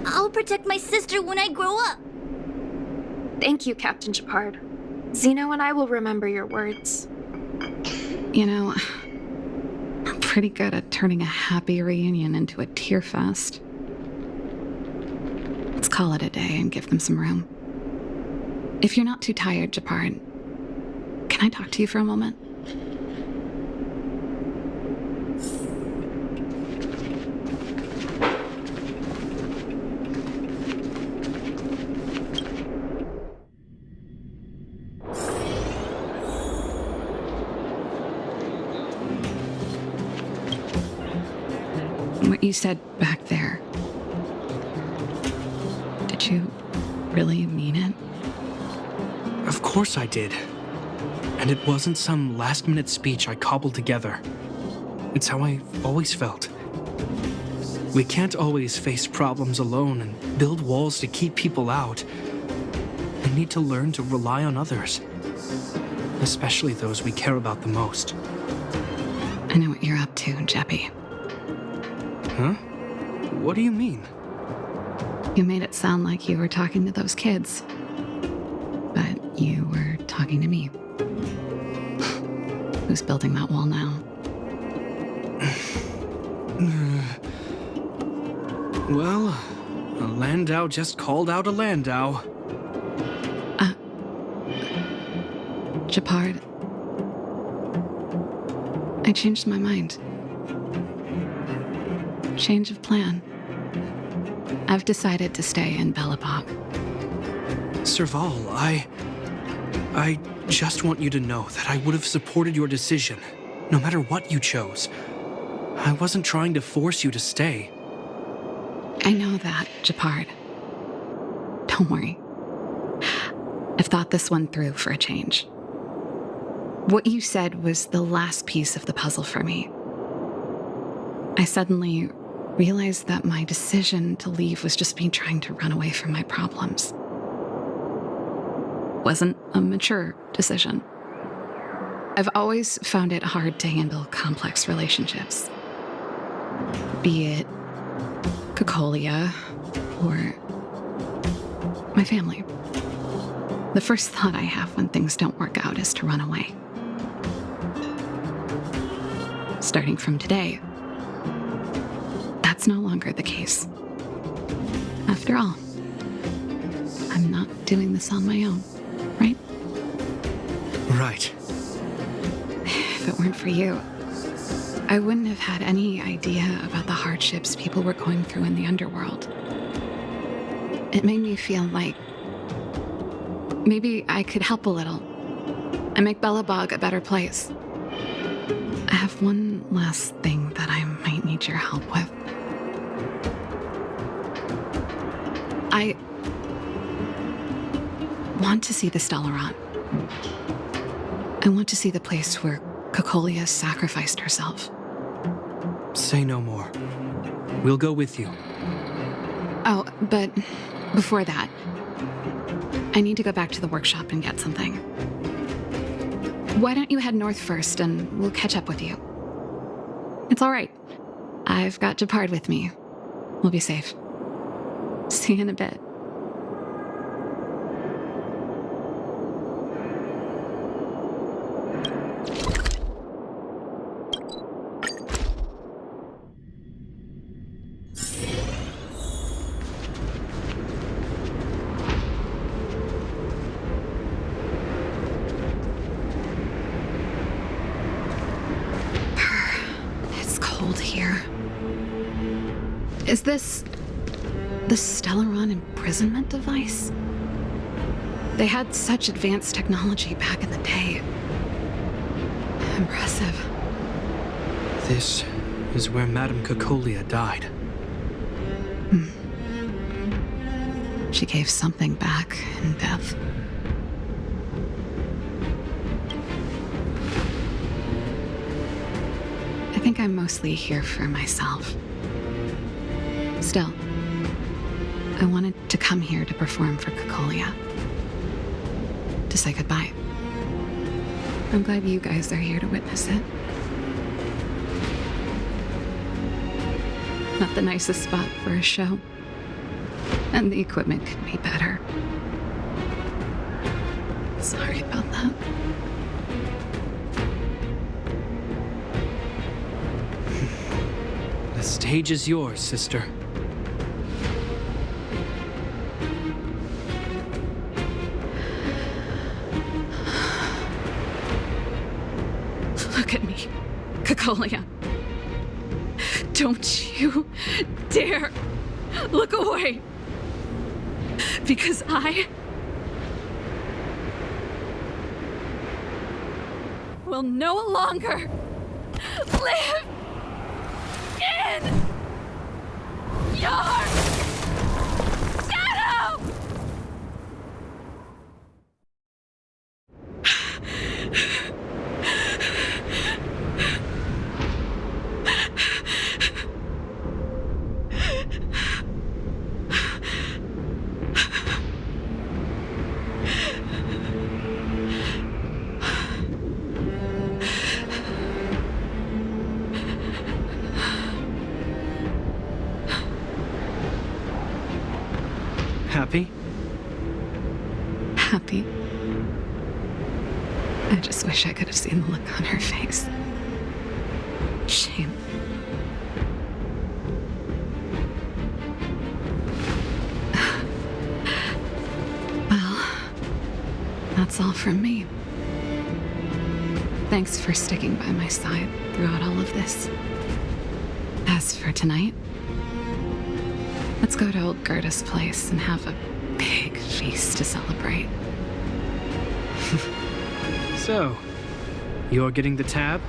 I'll protect my sister when I grow up. Thank you, Captain Shepard. Zeno and I will remember your words. You know, I'm pretty good at turning a happy reunion into a tear fest. Let's call it a day and give them some room. If you're not too tired, Shepard, can I talk to you for a moment? What you said back there, did you really mean it? Of course I did. And it wasn't some last-minute speech I cobbled together. It's how I've always felt. We can't always face problems alone and build walls to keep people out. We need to learn to rely on others, especially those we care about the most. I know what you're up to, Jeppy. Huh? What do you mean? You made it sound like you were talking to those kids. But you were talking to me. Who's building that wall now? Well, a Landau just called out a Landau. Shepard. I changed my mind. Change of plan. I've decided to stay in Belobog. Serval, I just want you to know that I would have supported your decision, no matter what you chose. I wasn't trying to force you to stay. I know that, Shepard. Don't worry. I've thought this one through for a change. What you said was the last piece of the puzzle for me. I suddenly realized that my decision to leave was just me trying to run away from my problems. Wasn't a mature decision. I've always found it hard to handle complex relationships. Be it Cocolia or my family. The first thought I have when things don't work out is to run away. Starting from today, that's no longer the case. After all, I'm not doing this on my own, right? Right. If it weren't for you, I wouldn't have had any idea about the hardships people were going through in the underworld. It made me feel like maybe I could help a little and make Belobog a better place. I have one last thing that I might need your help with. I want to see the Stellaron. I want to see the place where Cocolia sacrificed herself. Say no more. We'll go with you. Oh, but before that, I need to go back to the workshop and get something. Why don't you head north first and we'll catch up with you? It's all right. I've got Shepard with me. We'll be safe. See you in a bit. Is this the Stellaron imprisonment device? They had such advanced technology back in the day. Impressive. This is where Madame Cocolia died. She gave something back in death. I think I'm mostly here for myself. Still, I wanted to come here to perform for Cocolia. To say goodbye. I'm glad you guys are here to witness it. Not the nicest spot for a show. And the equipment could be better. Sorry about that. The stage is yours, sister. Look at me, Cocolia. Don't you dare look away. Because I will no longer live in your shadow! Happy? Happy. I just wish I could have seen the look on her face. Shame. Well, that's all from me. Thanks for sticking by my side throughout all of this. As for tonight, let's go to old Gerda's place and have a big feast to celebrate. So, you're getting the tab?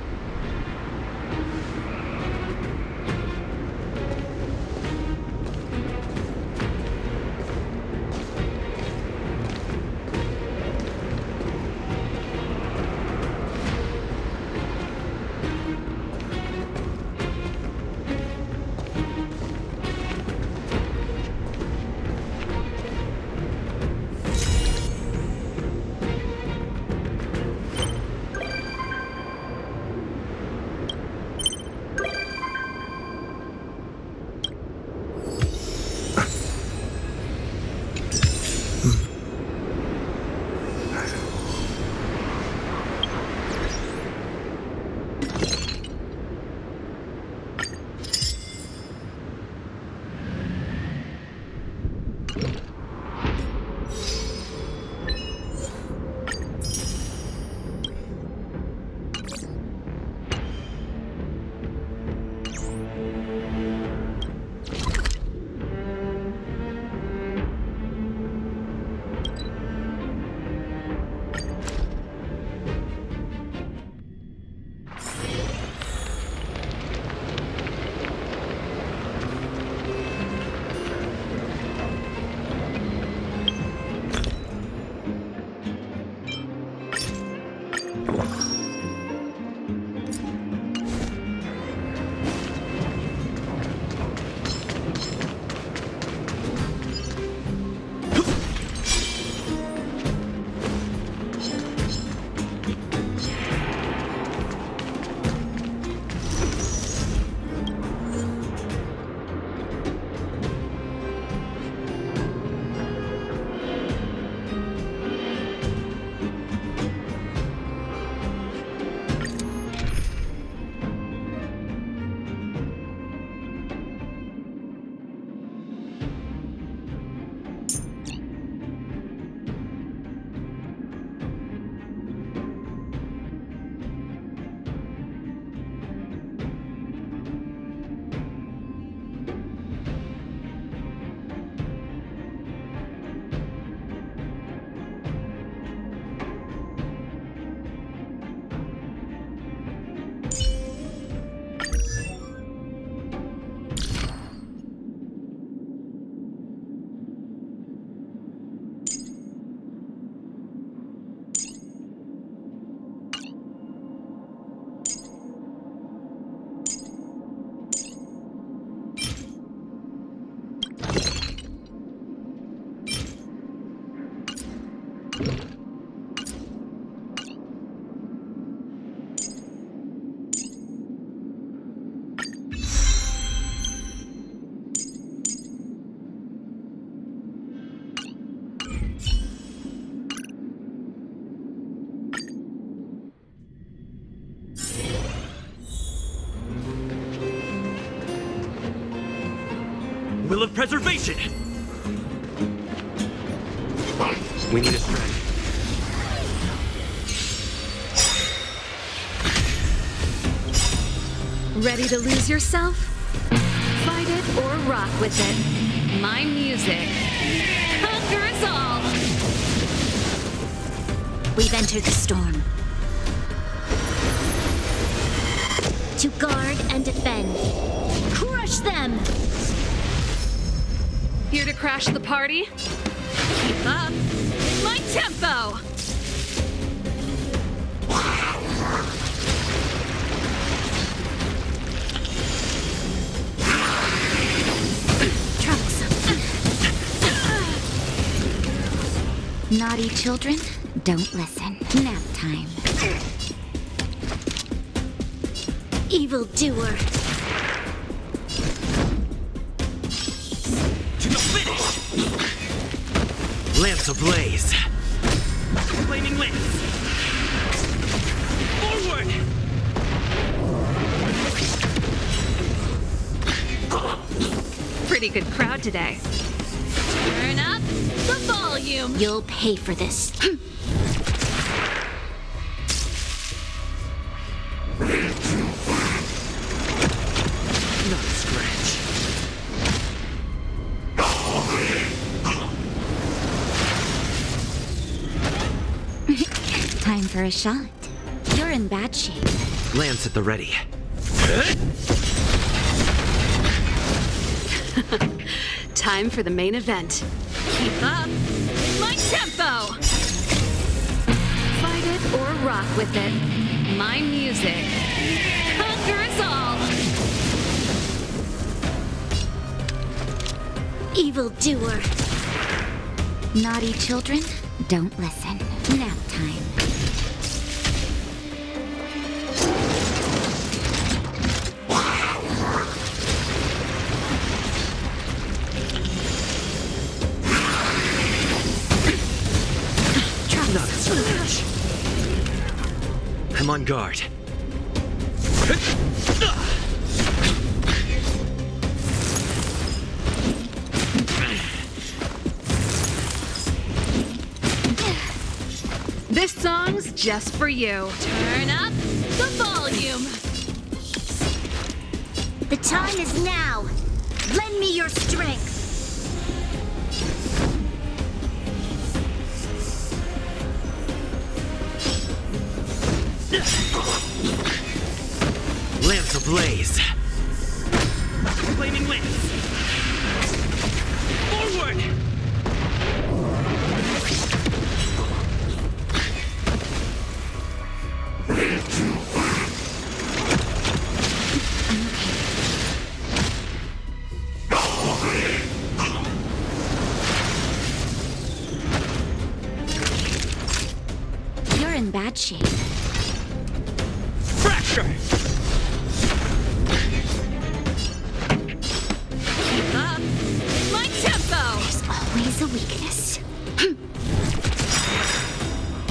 Will of preservation! We need a stretch. Ready to lose yourself? Fight it or rock with it. My music conquers all. We've entered the storm. To guard and defend. Crush them! Here to crash the party? Keep up my tempo! Naughty children, don't listen. Nap time. Evil doer. To the finish! Lance ablaze! Flaming lance! Forward! Pretty good crowd today. Turn up the volume! You'll pay for this. Not a scratch. Time for a shot. You're in bad shape. Lance at the ready. Time for the main event. Keep up my tempo! Fight it or rock with it. My music conquers all. Evil doer. Naughty children, don't listen. Nap time. Not a scratch. I'm on guard. This song's just for you. Turn up the volume. The time is now. Lend me your strength. Lance ablaze! Flaming lance! Forward! You're in bad shape. Fracture! Keep up my tempo! There's always a weakness.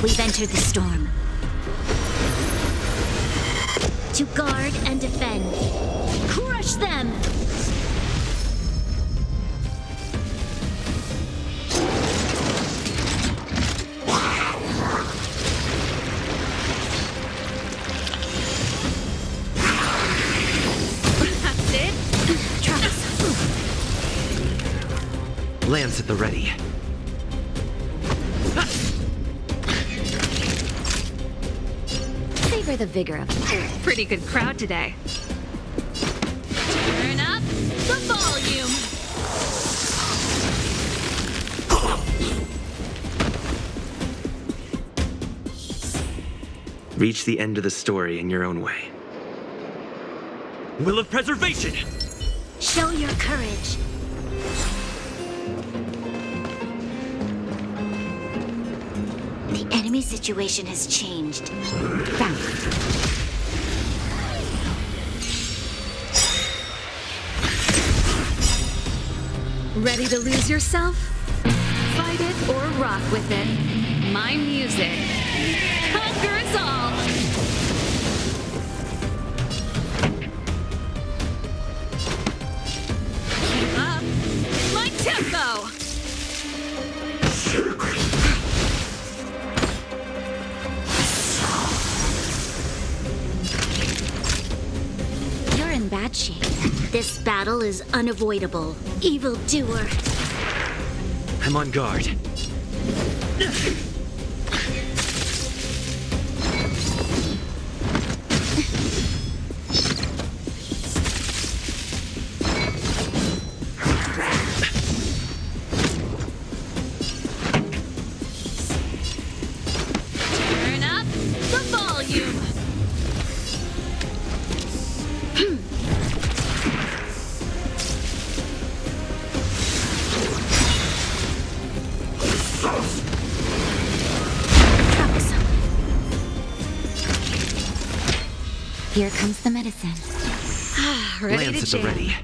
We've entered the storm. To guard and defend. Crush them! That's it. Lance at the ready. Savor the vigor of life. Pretty good crowd today. Turn up the volume. Reach the end of the story in your own way. Will of preservation! Show your courage. The enemy situation has changed. Found. Ready to lose yourself? Fight it or rock with it. My music conquers all. Keep up in bad shape. This battle is unavoidable. Evildoer. I'm on guard. Turn up the volume. Here comes the medicine. Ready Lance to at the jam. ready.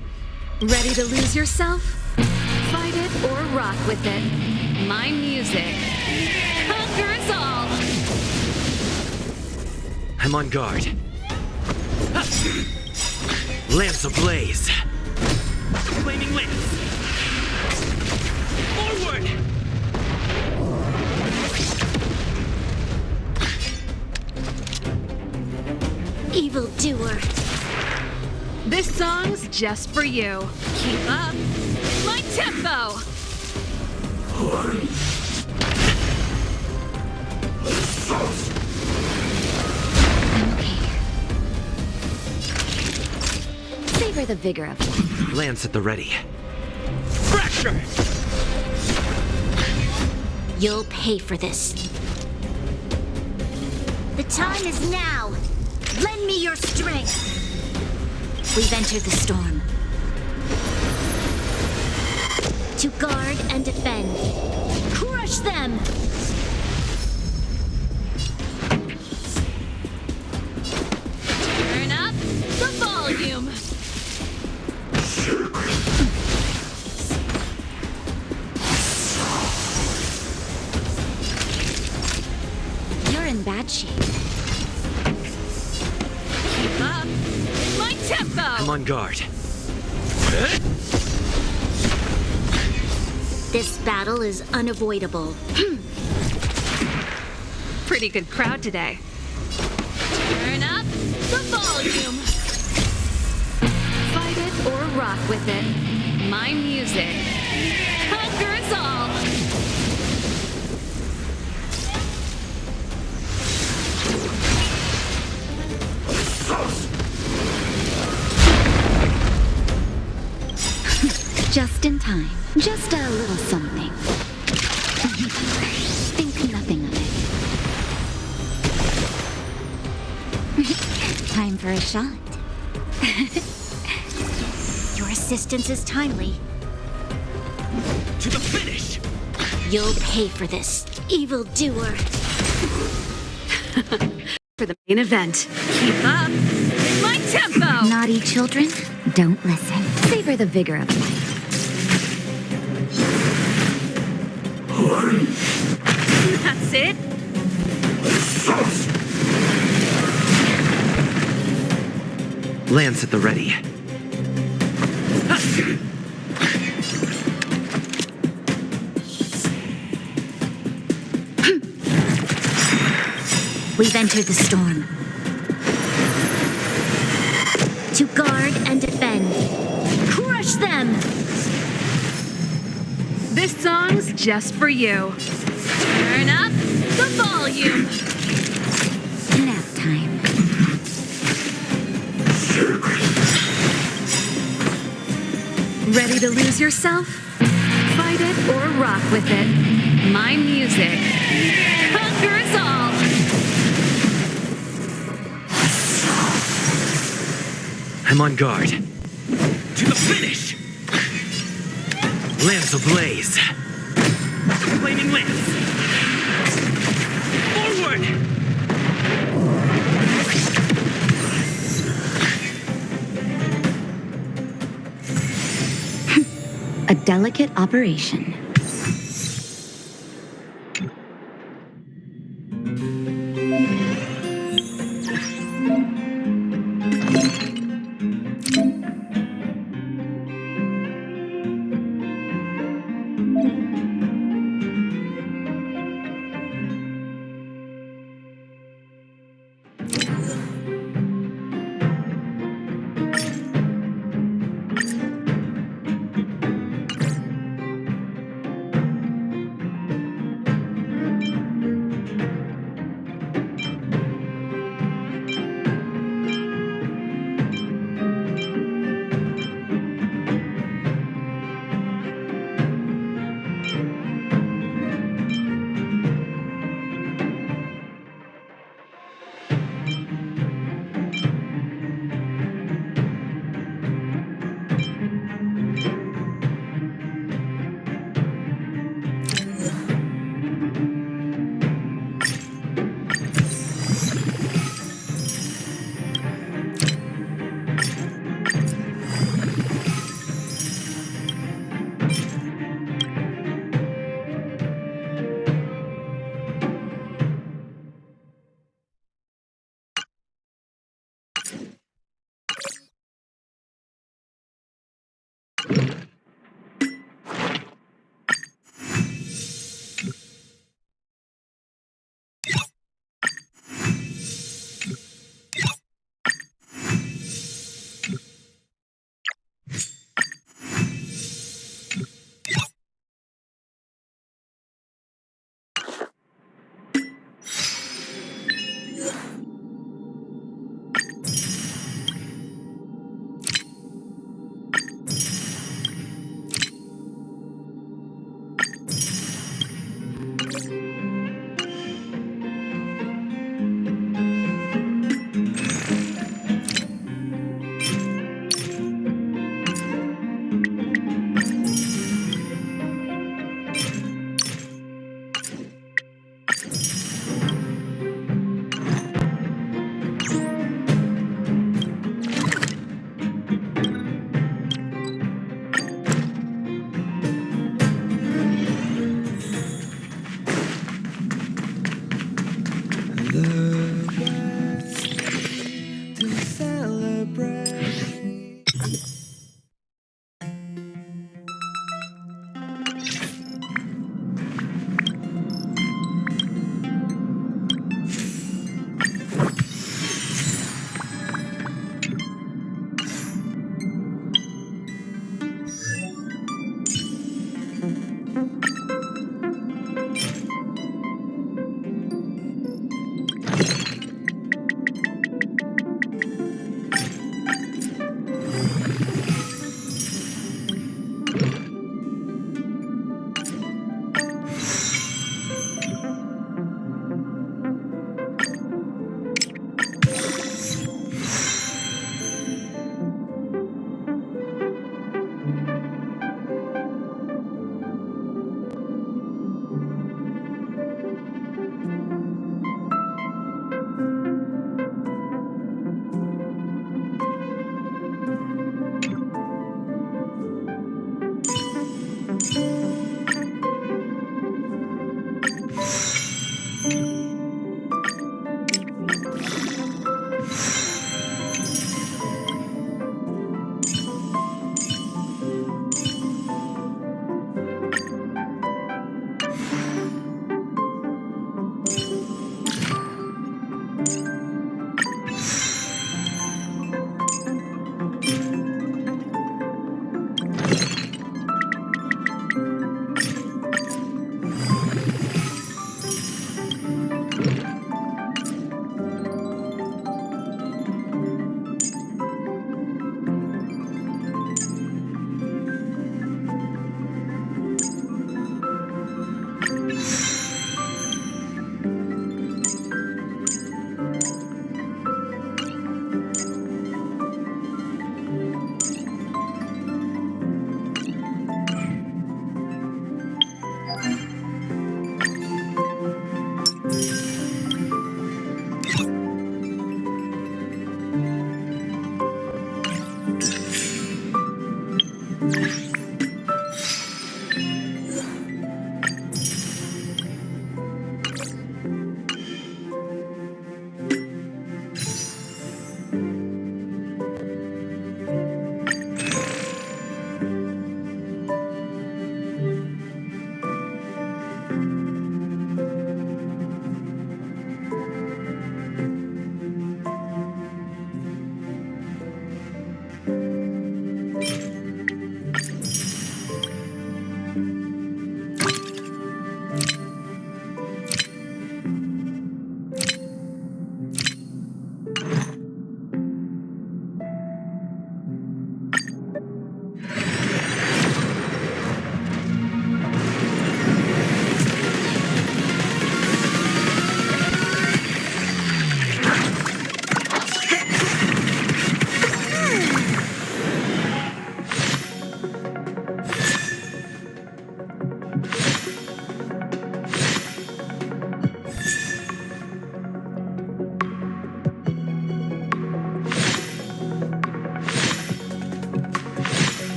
Ready to lose yourself? Fight it or rock with it. My music conquers all. I'm on guard. Lance ablaze. Flaming lance. Forward! Evildoer. This song's just for you. Keep up my tempo. I'm okay. Savor the vigor of life. Lance at the ready. Fracture! You'll pay for this. The time is now. Lend me your strength. We've entered the storm. To guard and defend. Crush them! Turn up the volume. You're in bad shape. Keep up my tempo. I'm on guard. This battle is unavoidable. Pretty good crowd today. Turn up the volume. Fight it or rock with it. My music conquers all. Just in time. Just a little something. Think nothing of it. Time for a shot. Your assistance is timely. To the finish! You'll pay for this, evildoer. For the main event. Keep up my tempo. Naughty children, don't listen. Savor the vigor of life. That's it. Lance at the ready. We've entered the storm. To guard and defend. Crush them! This song's just for you. Turn up the volume. Nap time. Ready to lose yourself? Fight it or rock with it. My music conquers all. I'm on guard. To the finish! Lance ablaze. Flaming lance. Forward! A delicate operation.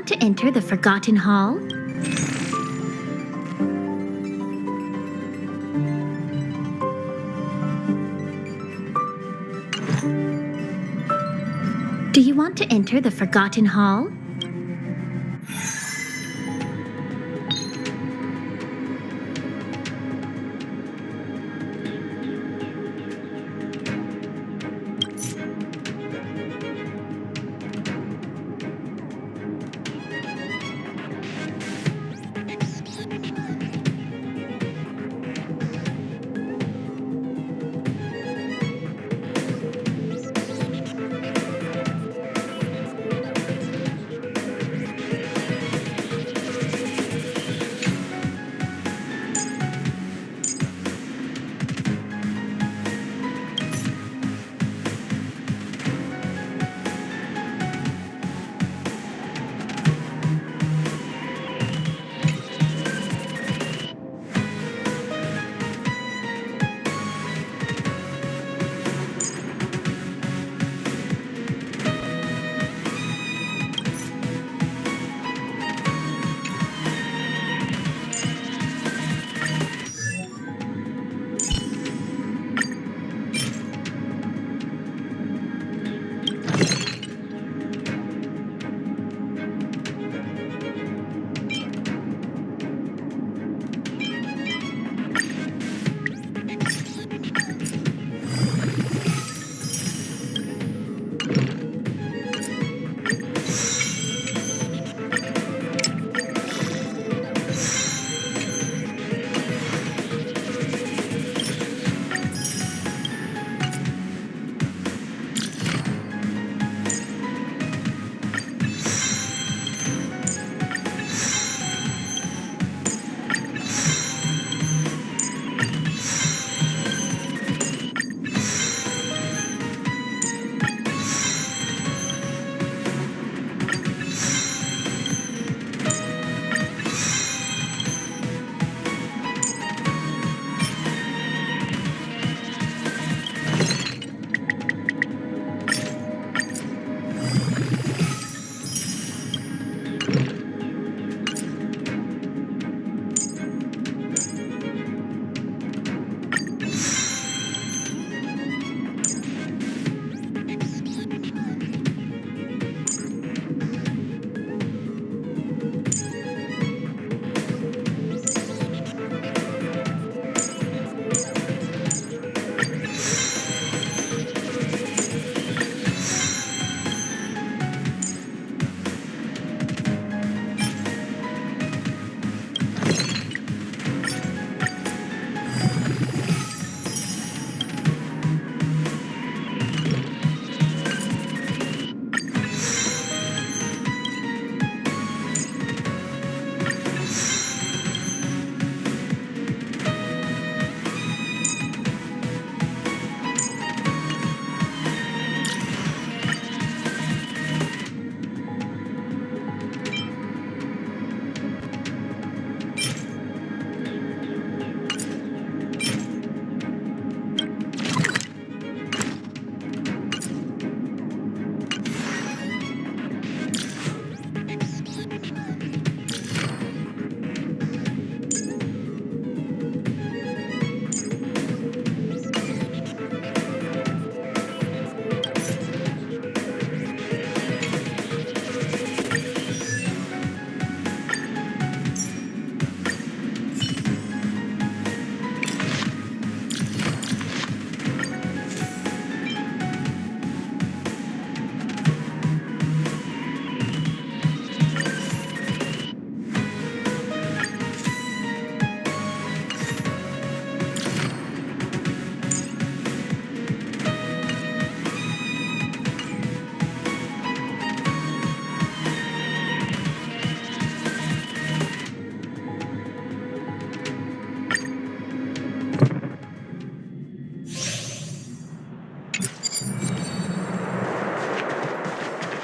want to enter the Forgotten Hall? Do you want to enter the Forgotten Hall?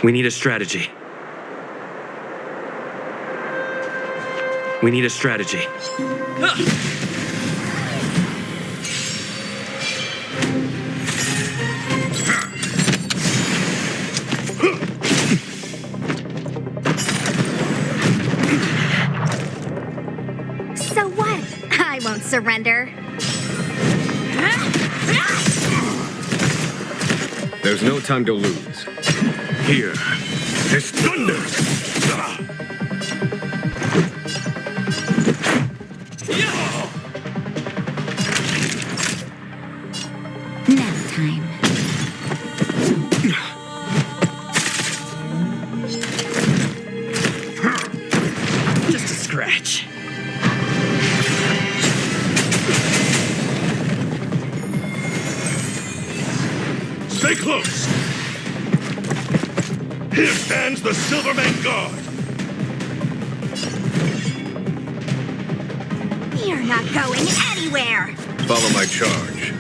We need a strategy. We need a strategy. So what? I won't surrender. There's no time to lose. Here, this thunder! Nap time. Just a scratch. Stay close! Here stands the Silvermane Guard! You're not going anywhere! Follow my charge.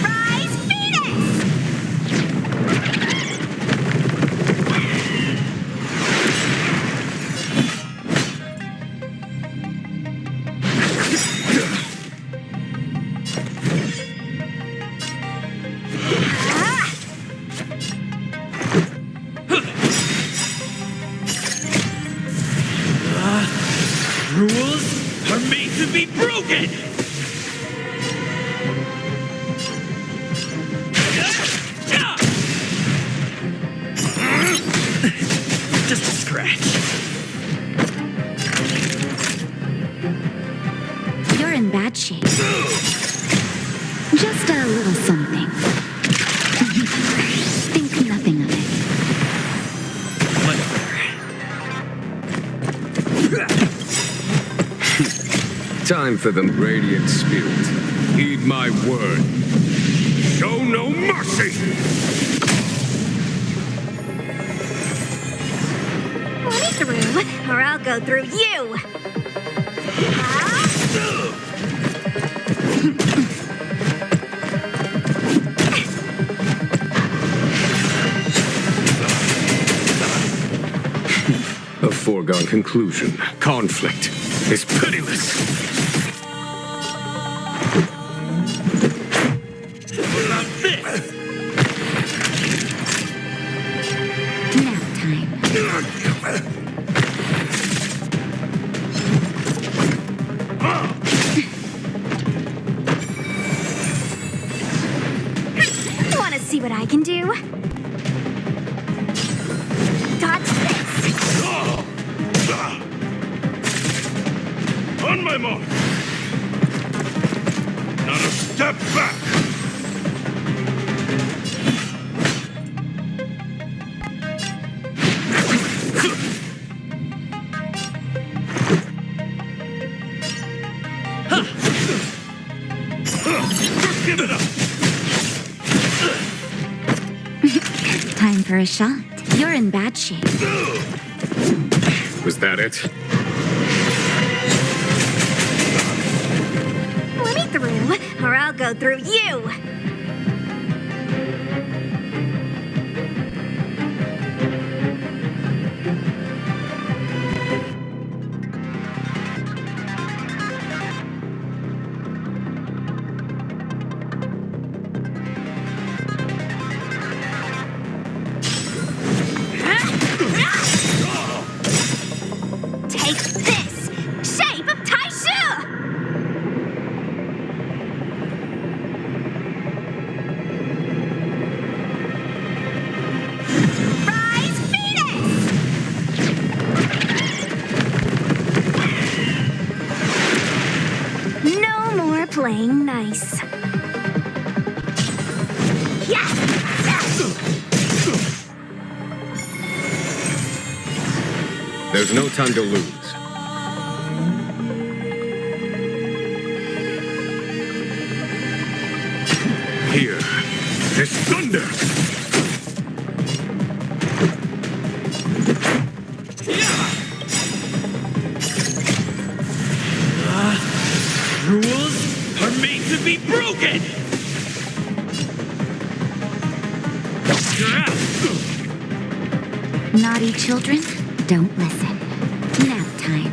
Rise, Phoenix! Rules are made to be broken! Just a scratch. You're in bad shape. Just a little something. Think nothing of it. Time for the radiant spirit. Heed my word. Show no mercy! Let me through, or I'll go through you! A foregone conclusion. Conflict is pitiless. Nap time. Wanna see what I can do? Dodge this! On my mark! Not a step back! Give it up! Time for a shot. You're in bad shape. Was that it? Let me through, or I'll go through you! Take this! Shape of Taishu! Rise, Phoenix! No more playing nice. There's no time to lose. Here, this thunder! Rules are made to be broken! You're out! Naughty children, don't listen. Nap time.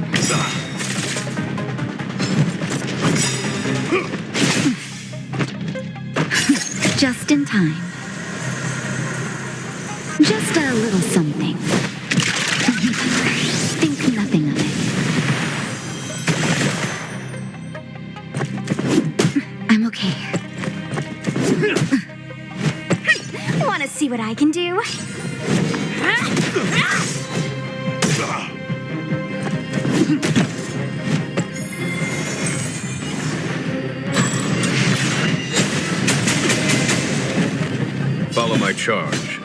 Just in time. Just a little something. Think nothing of it. I can do? Follow my charge.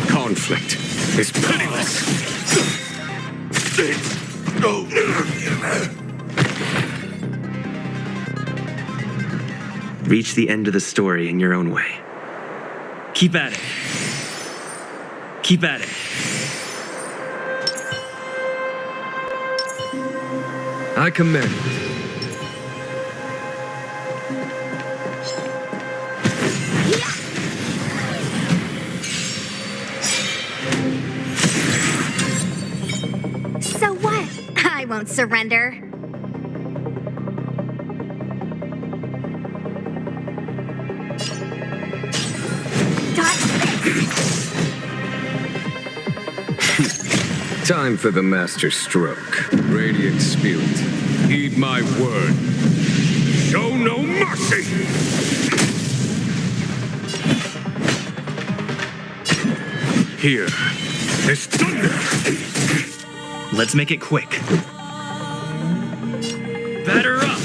Conflict is pitiless. Reach the end of the story in your own way. Keep at it. Keep at it. I commend. So what? I won't surrender. Time for the master stroke. Radiant spirit, heed my word. Show no mercy! Here is thunder! Let's make it quick. Batter up!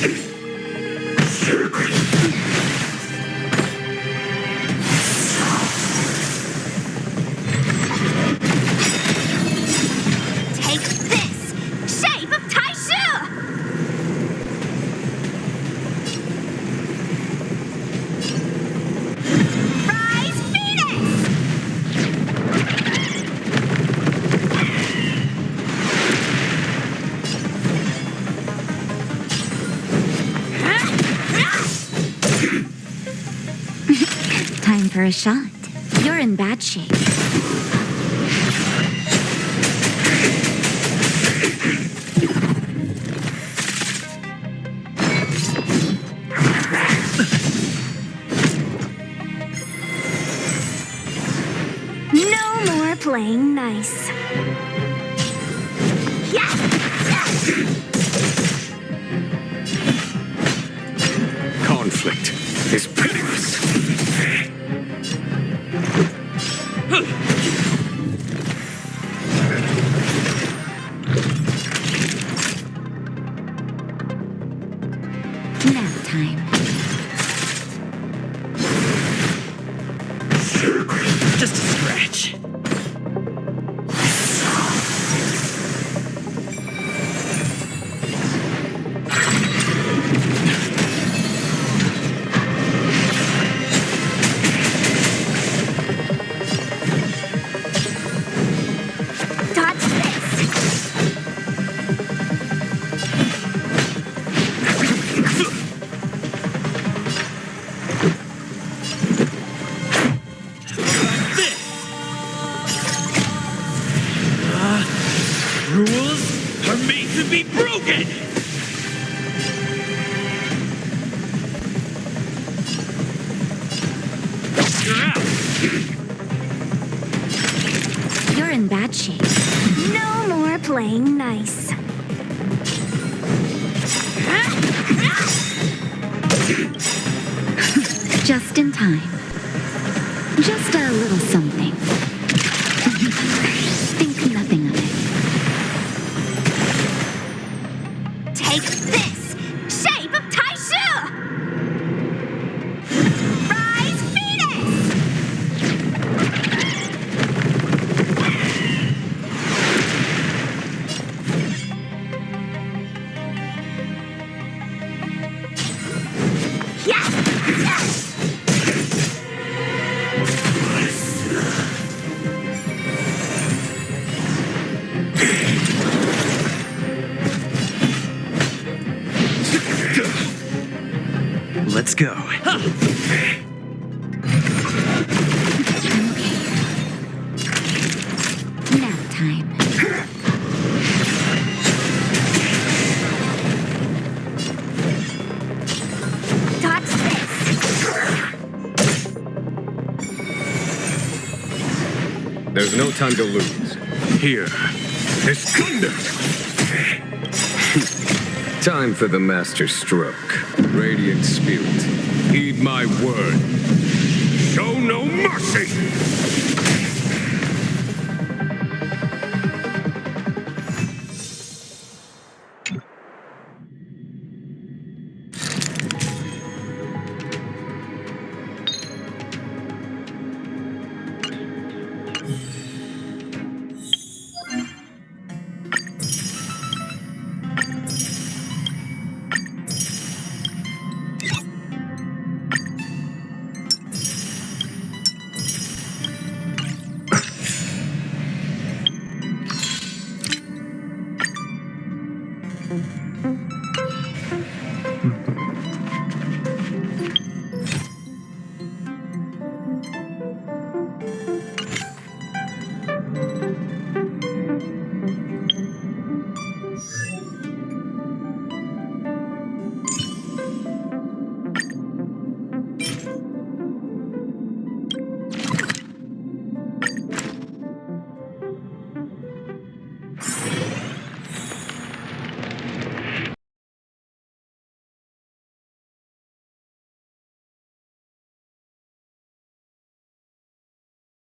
Take this! Shape of Taishu! Rise Phoenix! Time for a shot. You're in bad shape. No more playing nice. Conflict is pitiless. Nap time. Just a scratch. Dodge this! Rules are made to be broken! You're out! You're in bad shape. No more playing nice. Just in time. Just a little something. Think nothing of it. Take this! Shape of Taishu! Rise Phoenix! Let's go. Nap time. Dodge this! There's no time to lose. Here is thunder! Time for the master stroke. Radiant spirit, heed my word. Show no mercy!